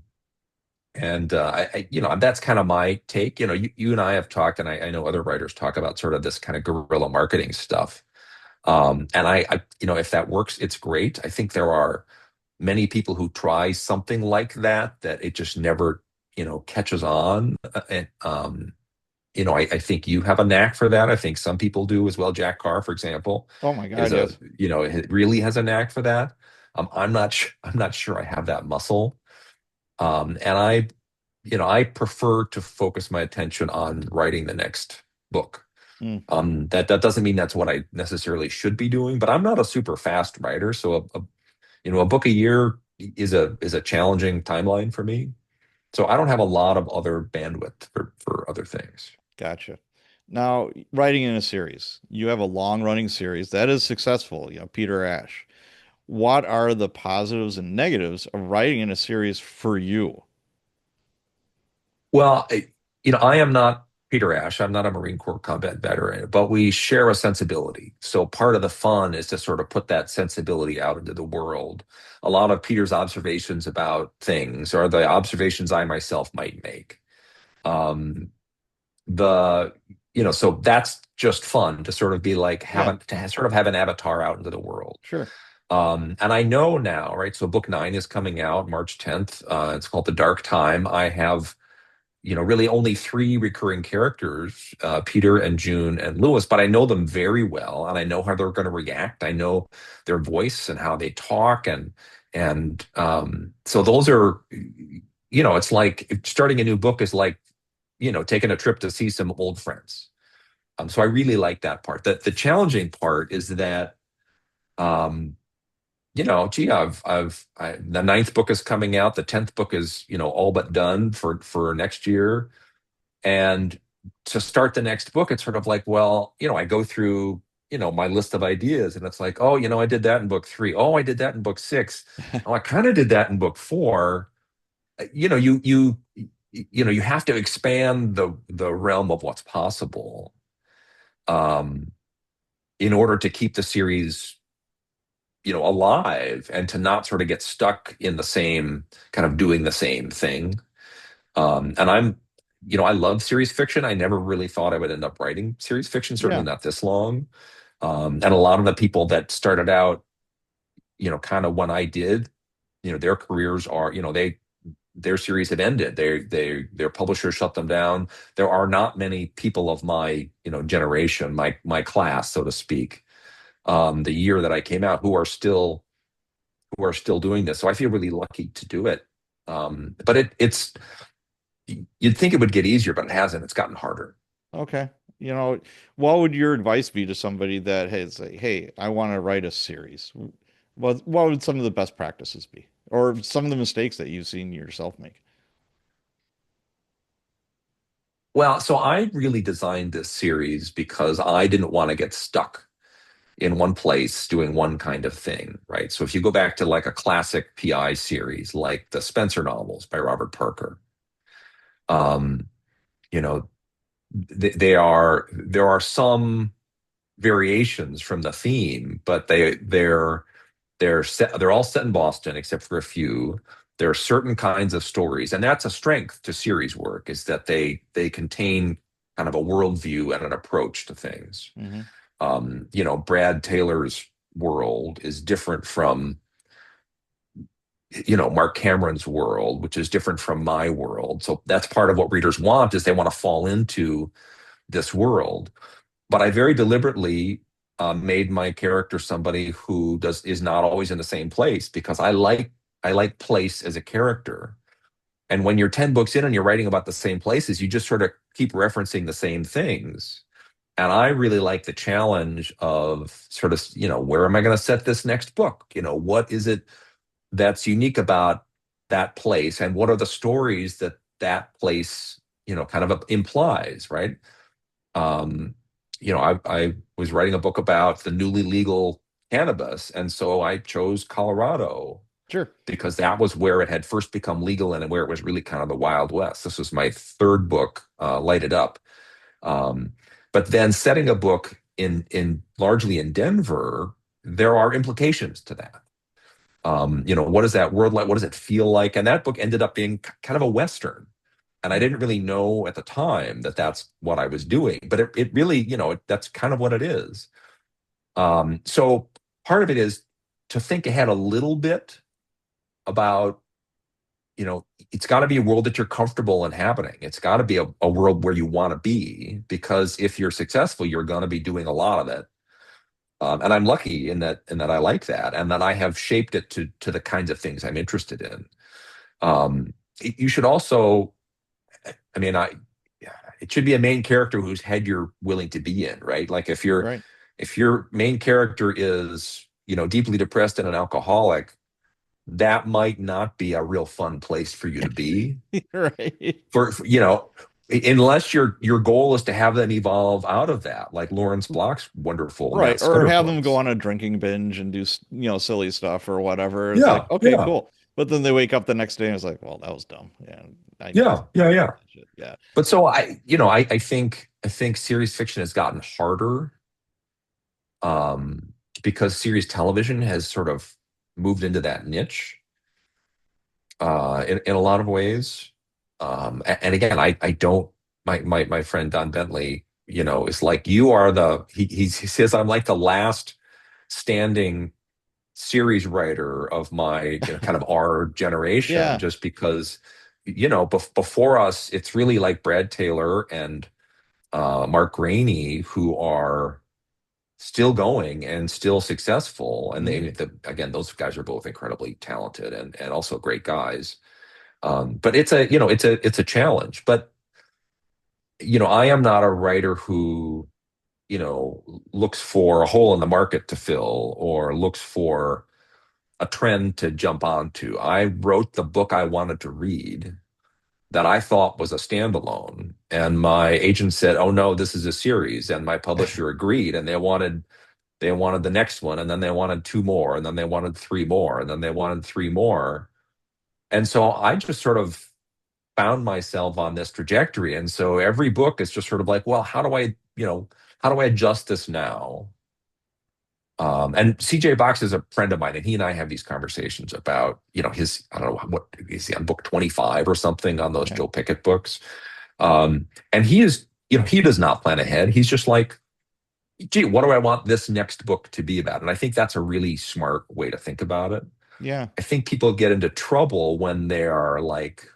and that's kind of my take. You and I have talked, and I know other writers talk about sort of this kind of guerrilla marketing stuff. And if that works, it's great. I think there are many people who try something like that it just never, catches on. I think you have a knack for that. I think some people do as well. Jack Carr, for example, Oh my God, yes. really has a knack for that. I'm not sure I have that muscle. And I prefer to focus my attention on writing the next book. Mm. That doesn't mean that's what I necessarily should be doing, but I'm not a super fast writer, so a book a year is a challenging timeline for me. So I don't have a lot of other bandwidth for other things. Gotcha. Now, writing in a series, you have a long running series that is successful, Peter Ash. What are the positives and negatives of writing in a series for you? Well, I am not Peter Ash. I'm not a Marine Corps combat veteran, but we share a sensibility. So part of the fun is to sort of put that sensibility out into the world. A lot of Peter's observations about things are the observations I myself might make. Um, the so that's just fun to sort of be like Yeah, sort of have an avatar out into the world. sure. And I know now, right? So book 9 is coming out March 10th. It's called The Dark Time. I have really only three recurring characters, Peter and June and Lewis, but I know them very well and I know how they're going to react. I know their voice and how they talk and so those are, it's like starting a new book is like, taking a trip to see some old friends. So I really like that part. The challenging part is that um, gee, the ninth book is coming out. The 10th book is, all but done for next year. And to start the next book, it's sort of like, well, I go through, my list of ideas and it's like, oh, I did that in book 3. Oh, I did that in book 6. Oh, I kind of did that in book 4. You know, you have to expand the realm of what's possible um, in order to keep the series, alive and to not sort of get stuck in the same kind of doing the same thing. And I love series fiction. I never really thought I would end up writing series fiction, certainly Yeah, not this long. And a lot of the people that started out, kind of when I did, their careers are, their series have ended. Their publishers shut them down. There are not many people of my, generation, my class, so to speak, the year that I came out, who are still doing this. So I feel really lucky to do it. But it's you'd think it would get easier, but it hasn't. It's gotten harder. okay. What would your advice be to somebody that has say, hey, I want to write a series? What would some of the best practices be? Or some of the mistakes that you've seen yourself make? Well, so I really designed this series because I didn't want to get stuck in one place doing one kind of thing, right? So if you go back to like a classic PI series, like the Spencer novels by Robert Parker, um, you know, there are some variations from the theme, but they're all set in Boston except for a few. There are certain kinds of stories, and that's a strength to series work, is that they contain kind of a worldview and an approach to things. Hmm. Brad Taylor's world is different from Mark Cameron's world, which is different from my world. So that's part of what readers want, is they want to fall into this world. But I very deliberately made my character somebody who is not always in the same place, because I like place as a character. And when you're 10 books in and you're writing about the same places, you just sort of keep referencing the same things. And I really like the challenge of sort of, where am I going to set this next book? What is it that's unique about that place? And what are the stories that that place, kind of implies, right? Um, I was writing a book about the newly legal cannabis, and so I chose Colorado Sure. because that was where it had first become legal and where it was really kind of the Wild West. This was my third book, Light It Up. Um, but then setting a book in largely in Denver, there are implications to that. What is that world like? What does it feel like? And that book ended up being kind of a Western. And I didn't really know at the time that that's what I was doing, but it really, that's kind of what it is. So part of it is to think ahead a little bit about, it's got to be a world that you're comfortable inhabiting. It's got to be a world where you want to be, because if you're successful, you're going to be doing a lot of it. And I'm lucky in that I like that, and that I have shaped it to the kinds of things I'm interested in. You should also, I mean, it should be a main character whose head you're willing to be in, right? Like Right. if your main character is, deeply depressed and an alcoholic, that might not be a real fun place for you to be. Right. For unless your goal is to have them evolve out of that, like Lawrence Block's wonderful Right. Matt Or Scudder have them go books. on a drinking binge and do, silly stuff or whatever. It's like, Yeah, okay, yeah, cool. But then they wake up the next day and it's like, well, that was dumb. Yeah, I need to yeah, yeah, yeah. that shit. Yeah. But so I think series fiction has gotten harder, um, because series television has sort of moved into that niche, in a lot of ways. And again, I don't, my friend Don Bentley, is like, you are he says, I'm like the last standing series writer of my, kind of our generation, Yeah. just because, before us, it's really like Brad Taylor and Mark Rainey, who are still going and still successful. And Mhm. again, those guys are both incredibly talented and also great guys. But it's a challenge. But I am not a writer who you know looks for a hole in the market to fill or looks for a trend to jump onto. I wrote the book I wanted to read that I thought was a standalone, and my agent said, "Oh no, this is a series," and my publisher agreed, and they wanted the next one, and then they wanted two more, and then they wanted three more, and then they wanted three more. And so I just sort of found myself on this trajectory. And so every book is just sort of like, well, how do I adjust this now? And CJ Box is a friend of mine, and he and I have these conversations about, I don't know, what is he on book 25 or something on those Okay. Joe Pickett books. And he does not plan ahead. He's just like, gee, what do I want this next book to be about? And I think that's a really smart way to think about it. Yeah. I think people get into trouble when they are like,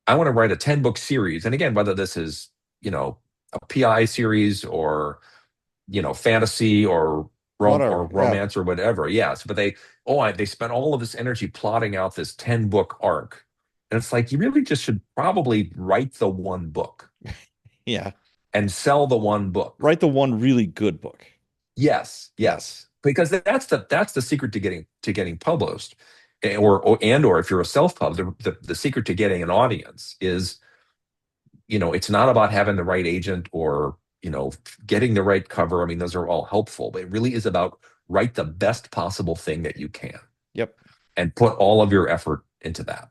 I want to write a 10-book series. And again, whether this is, a PI series or, fantasy or Whatever. Yeah. romance or whatever. Yes. But they spent all of this energy plotting out this 10-book arc. And it's like, you really just should probably write the one book Yeah. and sell the one book. Write the one really good book. Yes, Yes. yes. Because that's the secret to getting published. Or if you're a self-pub, the secret to getting an audience is, it's not about having the right agent or, getting the right cover. I mean, those are all helpful, but it really is about write the best possible thing that you can Yep. and put all of your effort into that.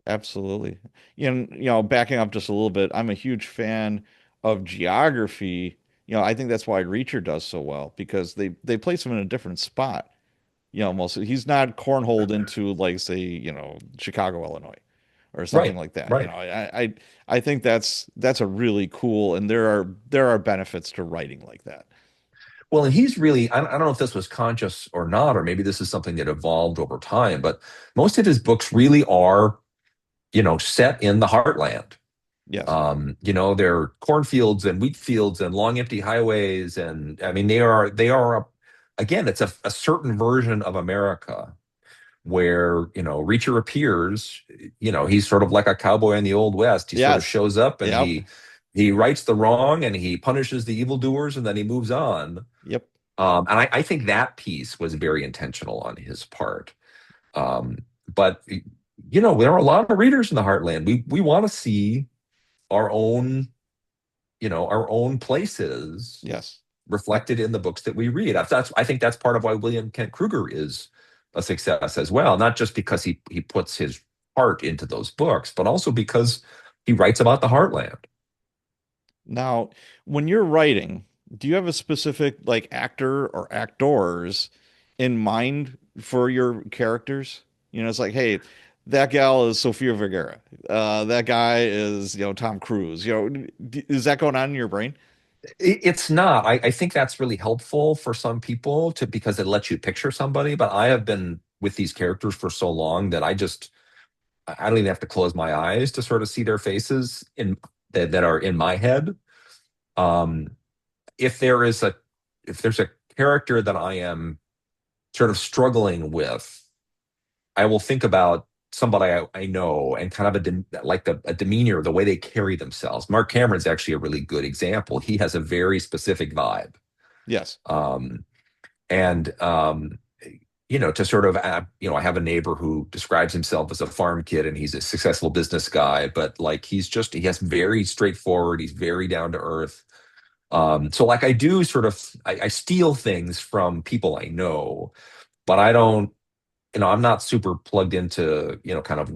Absolutely. And, backing up just a little bit, I'm a huge fan of geography. I think that's why Reacher does so well because they place him in a different spot. Most he's not cornholed into like say, Chicago, Illinois or something Right, like that. right. I think that's a really cool and there are benefits to writing like that. Well, and he's really, I don't know if this was conscious or not, or maybe this is something that evolved over time, but most of his books really are, set in the heartland. Yes. They're cornfields and wheat fields and long empty highways. And I mean, again, it's a certain version of America where, Reacher appears, he's sort of like a cowboy in the Old West. He sort of Yes. shows up and Yep. he rights the wrong and he punishes the evildoers and then he moves on. Yep. And I think that piece was very intentional on his part. Um, but there are a lot of readers in the heartland. We want to see our own, our own places Yes. A- reflected in the books that we read. I think that's part of why William Kent Kruger is a success as well. Not just because he puts his heart into those books, but also because he writes about the heartland. Now, when you're writing, do you have a specific like actor or actors in mind for your characters? It's like, hey, that gal is Sofia Vergara. That guy is, Tom Cruise. Is that going on in your brain? It's not. I think that's really helpful for some people because it lets you picture somebody. But I have been with these characters for so long that I don't even have to close my eyes to sort of see their faces that are in my head. Um, if there is a if there's a character that I am sort of struggling with, I will think about somebody I know and kind of a demeanor, the way they carry themselves. Mark Cameron's actually a really good example. He has a very specific vibe. Yes. Um, and to sort of, I have a neighbor who describes himself as a farm kid and he's a successful business guy, but like he has very straightforward, he's very down to earth. So like I do sort of, I steal things from people I know, but I don't, I'm not super plugged into, kind of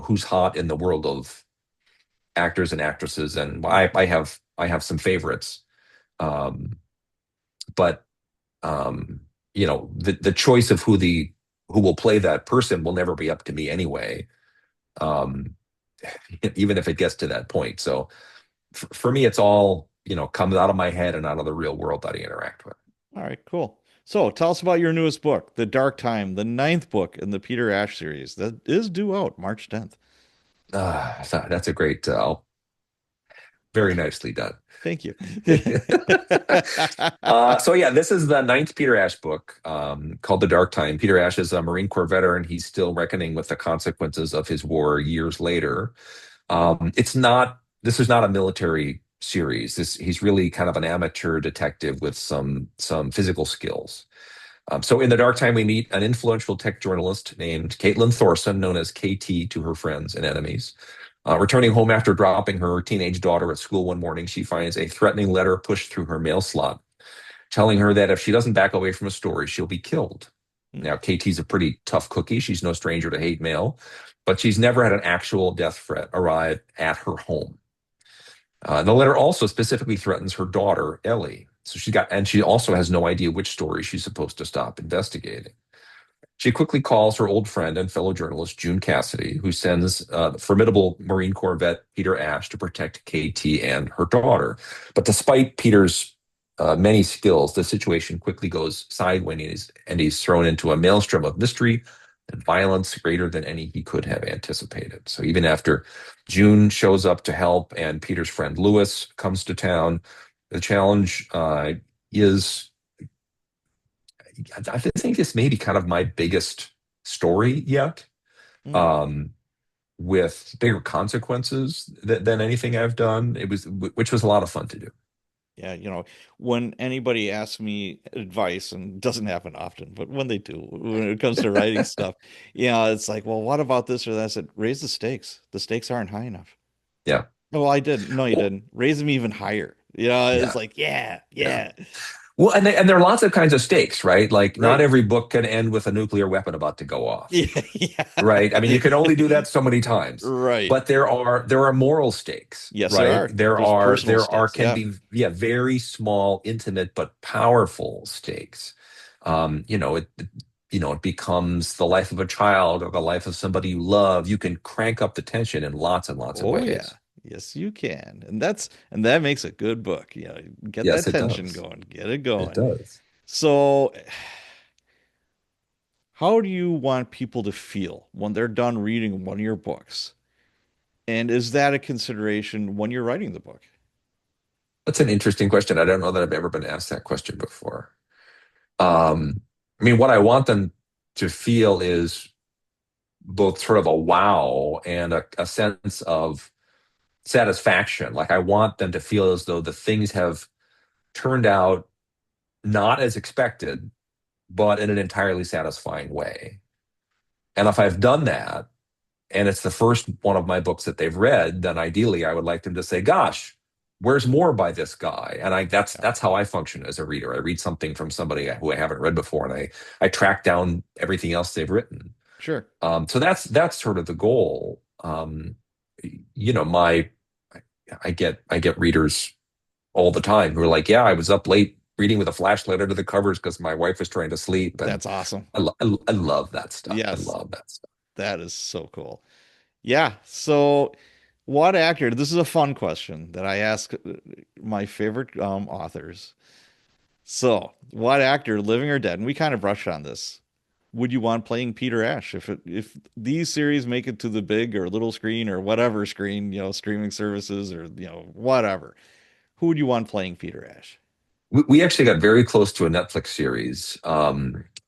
who's hot in the world of actors and actresses. And I have some favorites. Um, but the choice of who will play that person will never be up to me anyway. Um, even if it gets to that point. So for me, it's all, comes out of my head and out of the real world that I interact with. All right, cool. So tell us about your newest book, The Dark Time, the ninth book in the Peter Ash series that is due out March 10th. That's a great, very nicely done. Thank you. So yeah, this is the ninth Peter Ash book, called The Dark Time. Peter Ash is a Marine Corps veteran. He's still reckoning with the consequences of his war years later. This is not a military series. He's really kind of an amateur detective with some physical skills. So in The Dark Time, we meet an influential tech journalist named Caitlin Thorson, known as KT to her friends and enemies. Returning home after dropping her teenage daughter at school one morning, she finds a threatening letter pushed through her mail slot, telling her that if she doesn't back away from a story, she'll be killed. Now, KT's a pretty tough cookie. She's no stranger to hate mail, but she's never had an actual death threat arrive at her home. The letter also specifically threatens her daughter, Ellie. And she also has no idea which story she's supposed to stop investigating. She quickly calls her old friend and fellow journalist, June Cassidy, who sends the formidable Marine Corps vet Peter Ash to protect KT and her daughter. But despite Peter's many skills, the situation quickly goes sideways and he's thrown into a maelstrom of mystery and violence greater than any he could have anticipated. So even after June shows up to help and Peter's friend Lewis comes to town, the challenge is I think this may be kind of my biggest story yet, Mm. um, with bigger consequences than anything I've done. Which was a lot of fun to do. Yeah, when anybody asks me advice, and it doesn't happen often, but when they do, when it comes to writing stuff, it's like, well, what about this or that? I said, raise the stakes. The stakes aren't high enough. Yeah. Well, I didn't. No, you Well, didn't. Raise them even higher. It's yeah. like, yeah, Yeah. yeah. Well, and there are lots of kinds of stakes, right? Like not Right. every book can end with a nuclear weapon about to go off, Yeah, right? I mean, you can only do yeah. that so many times. Right. But there are moral stakes, Yes, there right? are. There's personal stakes. Can Yeah. be, yeah, very small, intimate but powerful stakes. Um, you know, it it becomes the life of a child or the life of somebody you love. You can crank up the tension in lots and lots of Oh yeah. ways. Yes, you can. And that makes a good book. Get Yes, that it tension does. going. Get it It going. does. So, how do you want people to feel when they're done reading one of your books? And is that a consideration when you're writing the book? That's an interesting question. I don't know that I've ever been asked that question before. Um, I mean, what I want them to feel is both sort of a wow and a sense of satisfaction. Like I want them to feel as though the things have turned out not as expected, but in an entirely satisfying way. And if I've done that, and it's the first one of my books that they've read, then ideally I would like them to say, "Gosh, where's more by this guy?" And Yeah, that's how I function as a reader. I read something from somebody who I haven't read before, and I track down everything else they've written. sure. So that's sort of the goal. My I get readers all the time who are like, "Yeah, I was up late reading with a flashlight under the covers because my wife was trying to sleep," and That's awesome. I love that stuff. I Yes, love that stuff. that is so cool. Yeah. So, what actor? This is a fun question that I ask my favorite authors. So, what actor, living or dead, and we kind of brushed on this, would you want playing Peter Ash if these series make it to the big or little screen or whatever screen, streaming services or whatever? Who would you want playing Peter Ash? We actually got very close to a Netflix series.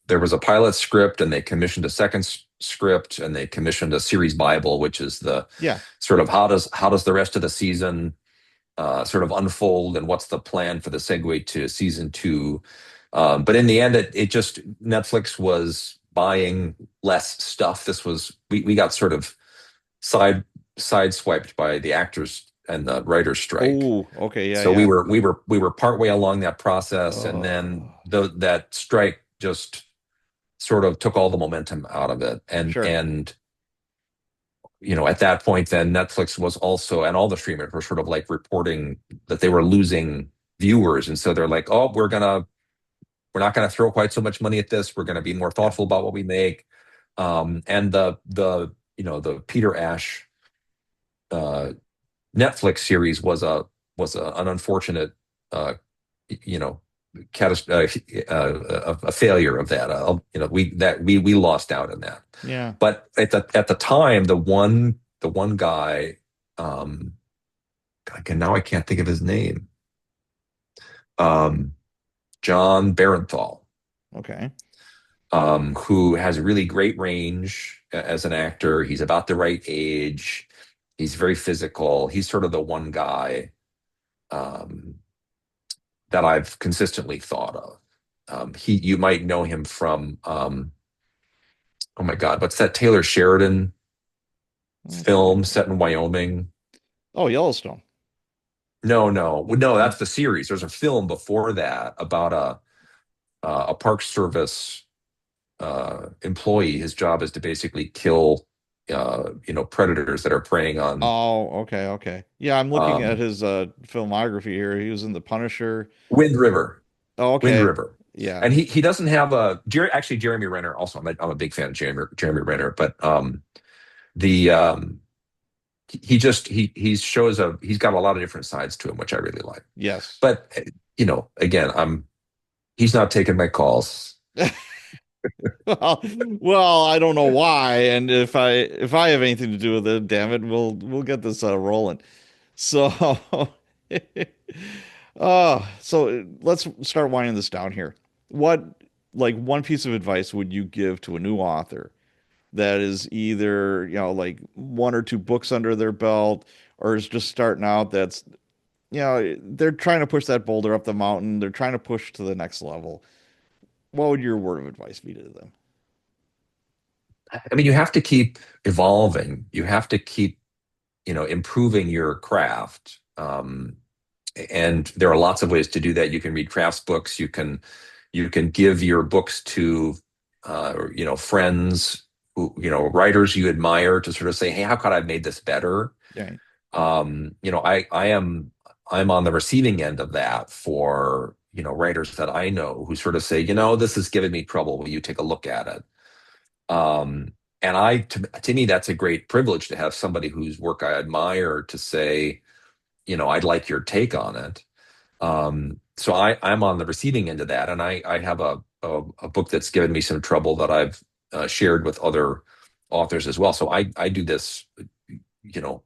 There was a pilot script, and they commissioned a second script, and they commissioned a series Bible, which is the Yeah. sort of how does the rest of the season sort of unfold, and what's the plan for the segue to season two. But in the end, it just Netflix was buying less stuff. We got sort of side sideswiped by the actors and the writers strike. Oh, okay, yeah, So yeah. we were partway along that process, and then Oh, that strike just sort of took all the momentum out of it. sure. And at that point, then Netflix was also, and all the streamers were sort of like reporting that they were losing viewers, and so they're like, oh, we're not going to throw quite so much money at this. We're going to be more Yeah. thoughtful about what we make. And the Peter Ash uh, Netflix series an unfortunate uh, you know a failure of that. We lost out on that. Yeah. But at the time, the one guy, um, again, now I can't think of his name, um, John Barenthal, Okay. who has a really great range as an actor. He's about the right age. He's very physical. He's sort of the one guy um, that I've consistently thought of. You might know him from, oh my God, what's that Taylor Sheridan Okay. film set in Wyoming? Oh, Yellowstone. No, No. that's the series. There's a film before that about a Park Service employee. His job is to basically kill, predators that are preying on Oh, okay, okay. Yeah, I'm looking at um, his filmography here. He was in The Punisher. Wind River. Oh, Wind okay. River. Yeah. And he doesn't have actually Jeremy Renner also. I'm a big fan of Jeremy Renner, but the he shows he's got a lot of different sides to him, which I really like. Yes. But again, he's not taking my calls. Well, I don't know why, and if I have anything to do with it, damn it, we'll get this rolling. So, so let's start winding this down here. What, like, one piece of advice would you give to a new author that is either, like one or two books under their belt, or is just starting out, that's, they're trying to push that boulder up the mountain, they're trying to push to the next level. What would your word of advice be to them? I mean, you have to keep evolving. You have to keep, improving your craft. And there are lots of ways to do that. You can read crafts books. You can give your books to friends writers you admire to sort of say, hey, how could I have made this better? Right. I'm on the receiving end of that for writers that I know who sort of say, this has given me trouble. Will you take a look at it? Um, and to me, that's a great privilege to have somebody whose work I admire to say, I'd like your take on it. So I'm on the receiving end of that, and I have a book that's given me some trouble that I've shared with other authors as well. So I do this, you know,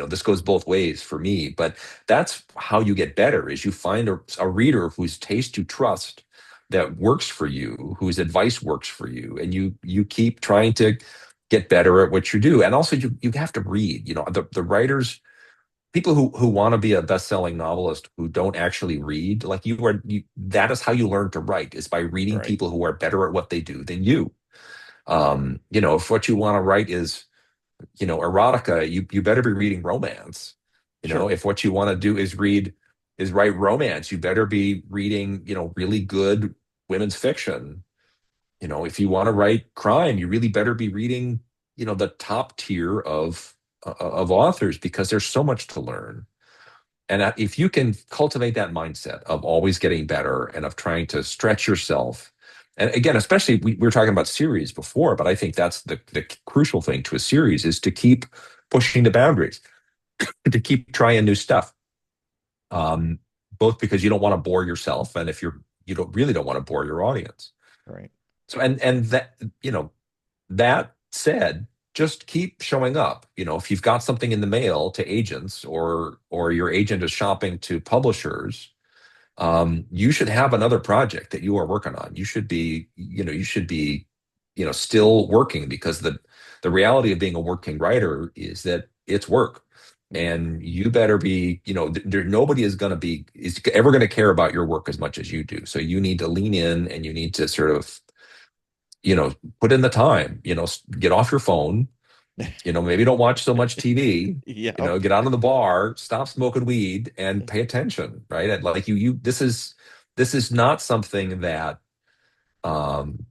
this goes both ways for me, but that's how you get better is you find a reader whose taste you trust that works for you, whose advice works for you, and you keep trying to get better at what you do. And also you have to read, the writers, people who want to be a best-selling novelist who don't actually read, like that is how you learn to write, is by reading Right. people who are better at what they do than you. If what you want to write is erotica, you better be reading romance. Sure. If what you want to do is write romance, you better be reading, really good women's fiction. If you want to write crime, you really better be reading, the top tier of authors, because there's so much to learn. And if you can cultivate that mindset of always getting better and of trying to stretch yourself, and again, especially we were talking about series before, but I think that's the crucial thing to a series is to keep pushing the boundaries, to keep trying new stuff. Um, Both because you don't want to bore yourself, and if you don't want to bore your audience. Right. So and that that said, just keep showing up. If you've got something in the mail to agents, or your agent is shopping to publishers, you should have another project that you are working on. You should be still working, because the reality of being a working writer is that it's work. And you better be, nobody is ever going to care about your work as much as you do. So you need to lean in and you need to sort of, you know, put in the time, get off your phone, maybe don't watch so much TV, Yep. get out of the bar, stop smoking weed and pay attention, right? And like this is not something that um,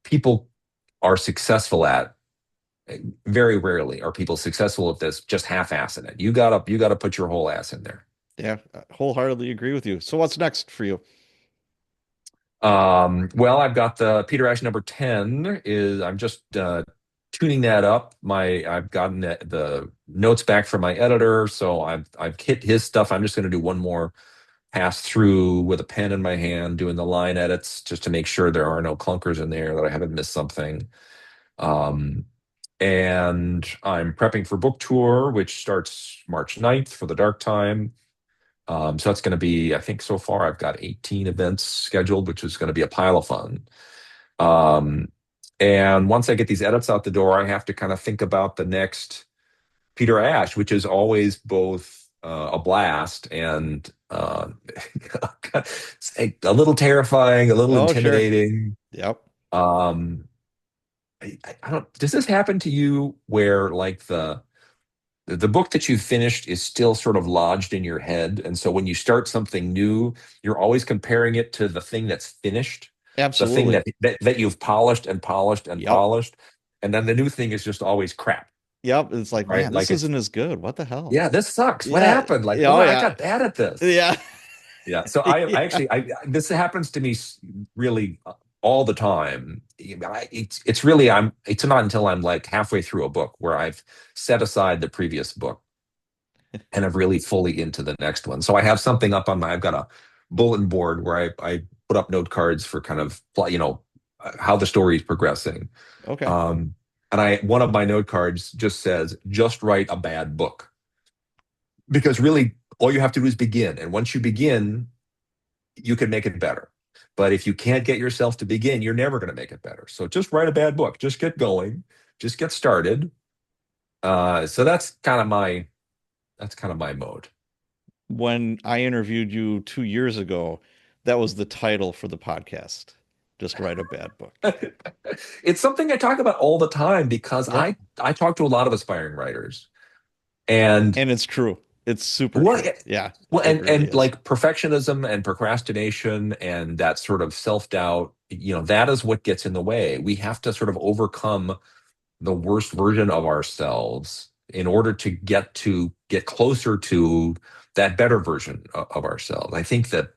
people are successful at. Very rarely are people successful at this just half-assing it. You gotta put your whole ass in there. Yeah, I wholeheartedly agree with you. So what's next for you? Well, I've got the Peter Ash number 10 is I'm just tuning that up. I've gotten the notes back from my editor, so I've hit his stuff. I'm just going to do one more pass through with a pen in my hand, doing the line edits just to make sure there are no clunkers in there, that I haven't missed something. Um, and I'm prepping for book tour, which starts March 9th for the Dark Time. So that's going to be, I think so far I've got 18 events scheduled, which is going to be a pile of fun. Um, and once I get these edits out the door, I have to kind of think about the next Peter Ash, which is always both a blast and a little terrifying, a little Oh, sure. intimidating. Yep. Um, I don't, does this happen to you where like the book that you finished is still sort of lodged in your head. And so when you start something new, you're always comparing it to the thing that's finished, the thing Absolutely. that you've polished and polished and Yep. polished. And then the new thing is just always crap, Yep. It's like, right? man, this Like isn't as good. What the hell? yeah, this sucks. What Yeah. happened? Like, Oh, boy, I yeah. got bad at this. Yeah. Yeah. So I Yeah. actually, this happens to me really all the time. It's really, it's not until I'm like halfway through a book where I've set aside the previous book and I'm really fully into the next one. So I have something up I've got a bulletin board where I put up note cards for kind of, how the story is progressing. Okay. Um, and one of my note cards just says, just write a bad book. Because really, all you have to do is begin. And once you begin, you can make it better. But if you can't get yourself to begin, you're never going to make it better. So just write a bad book. Just get going. Just get started. So that's kind of my mode. When I interviewed you 2 years ago, that was the title for the podcast. Just write a bad book. It's something I talk about all the time because Yep. I talk to a lot of aspiring writers, and And it's true. It's super what true. Yeah, well it really and is. like perfectionism and procrastination and that sort of self-doubt, that is what gets in the way. We have to sort of overcome the worst version of ourselves in order to get closer to that better version of ourselves. I think that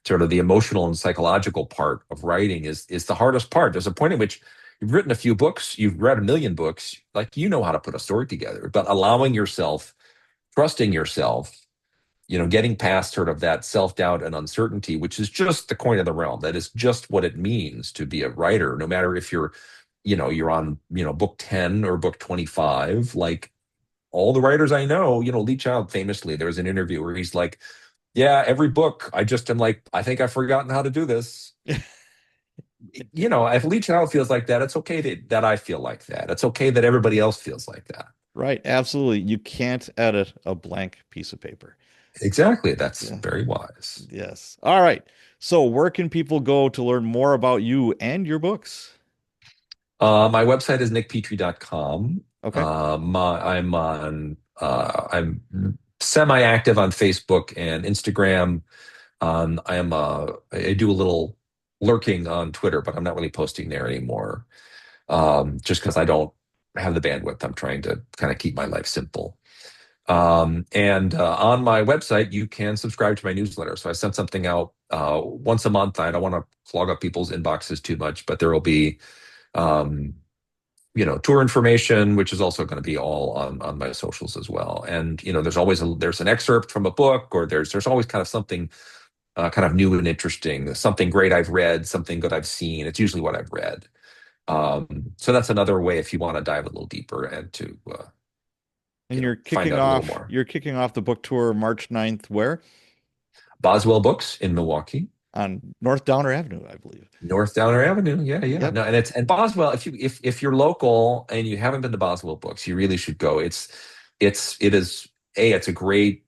sort of the emotional and psychological part of writing is the hardest part. There's a point at which you've written a few books, you've read a million books, like you know how to put a story together, but allowing yourself, trusting yourself, getting past sort of that self-doubt and uncertainty, which is just the coin of the realm. That is just what it means to be a writer, no matter if you're on, book 10 or book 25. Like all the writers I know, Lee Child famously, there was an interview where he's like, yeah, every book, I just am like, I think I've forgotten how to do this. If Lee Child feels like that, it's okay that I feel like that. It's okay that everybody else feels like that. Right. Absolutely. You can't edit a blank piece of paper. Exactly. That's Yeah. very wise. Yes. All right. So where can people go to learn more about you and your books? My website is nickpetrie.com. Okay. I'm semi-active on Facebook and Instagram. I do a little lurking on Twitter, but I'm not really posting there anymore. Just because I don't have the bandwidth. I'm trying to kind of keep my life simple. And on my website, you can subscribe to my newsletter. So I send something out once a month. I don't want to clog up people's inboxes too much, but there will be um, tour information, which is also going to be all on my socials as well. And there's an excerpt from a book, or there's always kind of something kind of new and interesting, something great I've read, something good I've seen. It's usually what I've read. So that's another way if you want to dive a little deeper and to And find out a little more. you're kicking off the book tour March 9th, where? Boswell Books in Milwaukee. On North Downer Avenue, I believe. North Downer Avenue. Yeah, yeah. Yep. No, and Boswell, if you're local and you haven't been to Boswell Books, you really should go. It is it's a great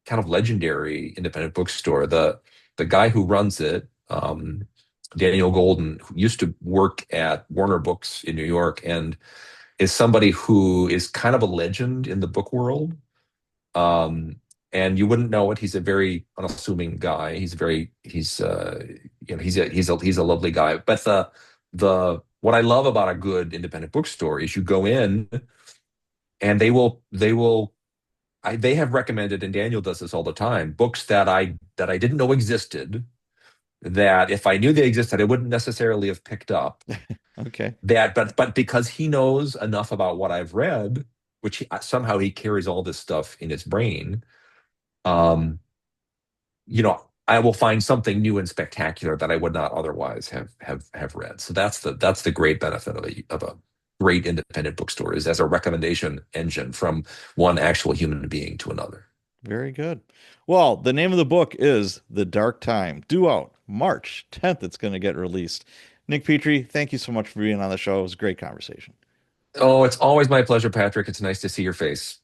kind of legendary independent bookstore. The guy who runs it, Daniel Golden, who used to work at Warner Books in New York, and is somebody who is kind of a legend in the book world. Um, and you wouldn't know it. He's a very unassuming guy. He's a lovely guy. But the what I love about a good independent bookstore is you go in and they have recommended, and Daniel does this all the time, books that I didn't know existed, that if I knew they existed, I wouldn't necessarily have picked up. Okay. But because he knows enough about what I've read, which somehow he carries all this stuff in his brain, um, I will find something new and spectacular that I would not otherwise have read. So that's the great benefit of a great independent bookstore, is as a recommendation engine from one actual human being to another. Very good. Well, the name of the book is The Dark Time, due out March 10th. It's going to get released. Nick Petrie, thank you so much for being on the show. It was a great conversation. Oh, it's always my pleasure, Patrick. It's nice to see your face.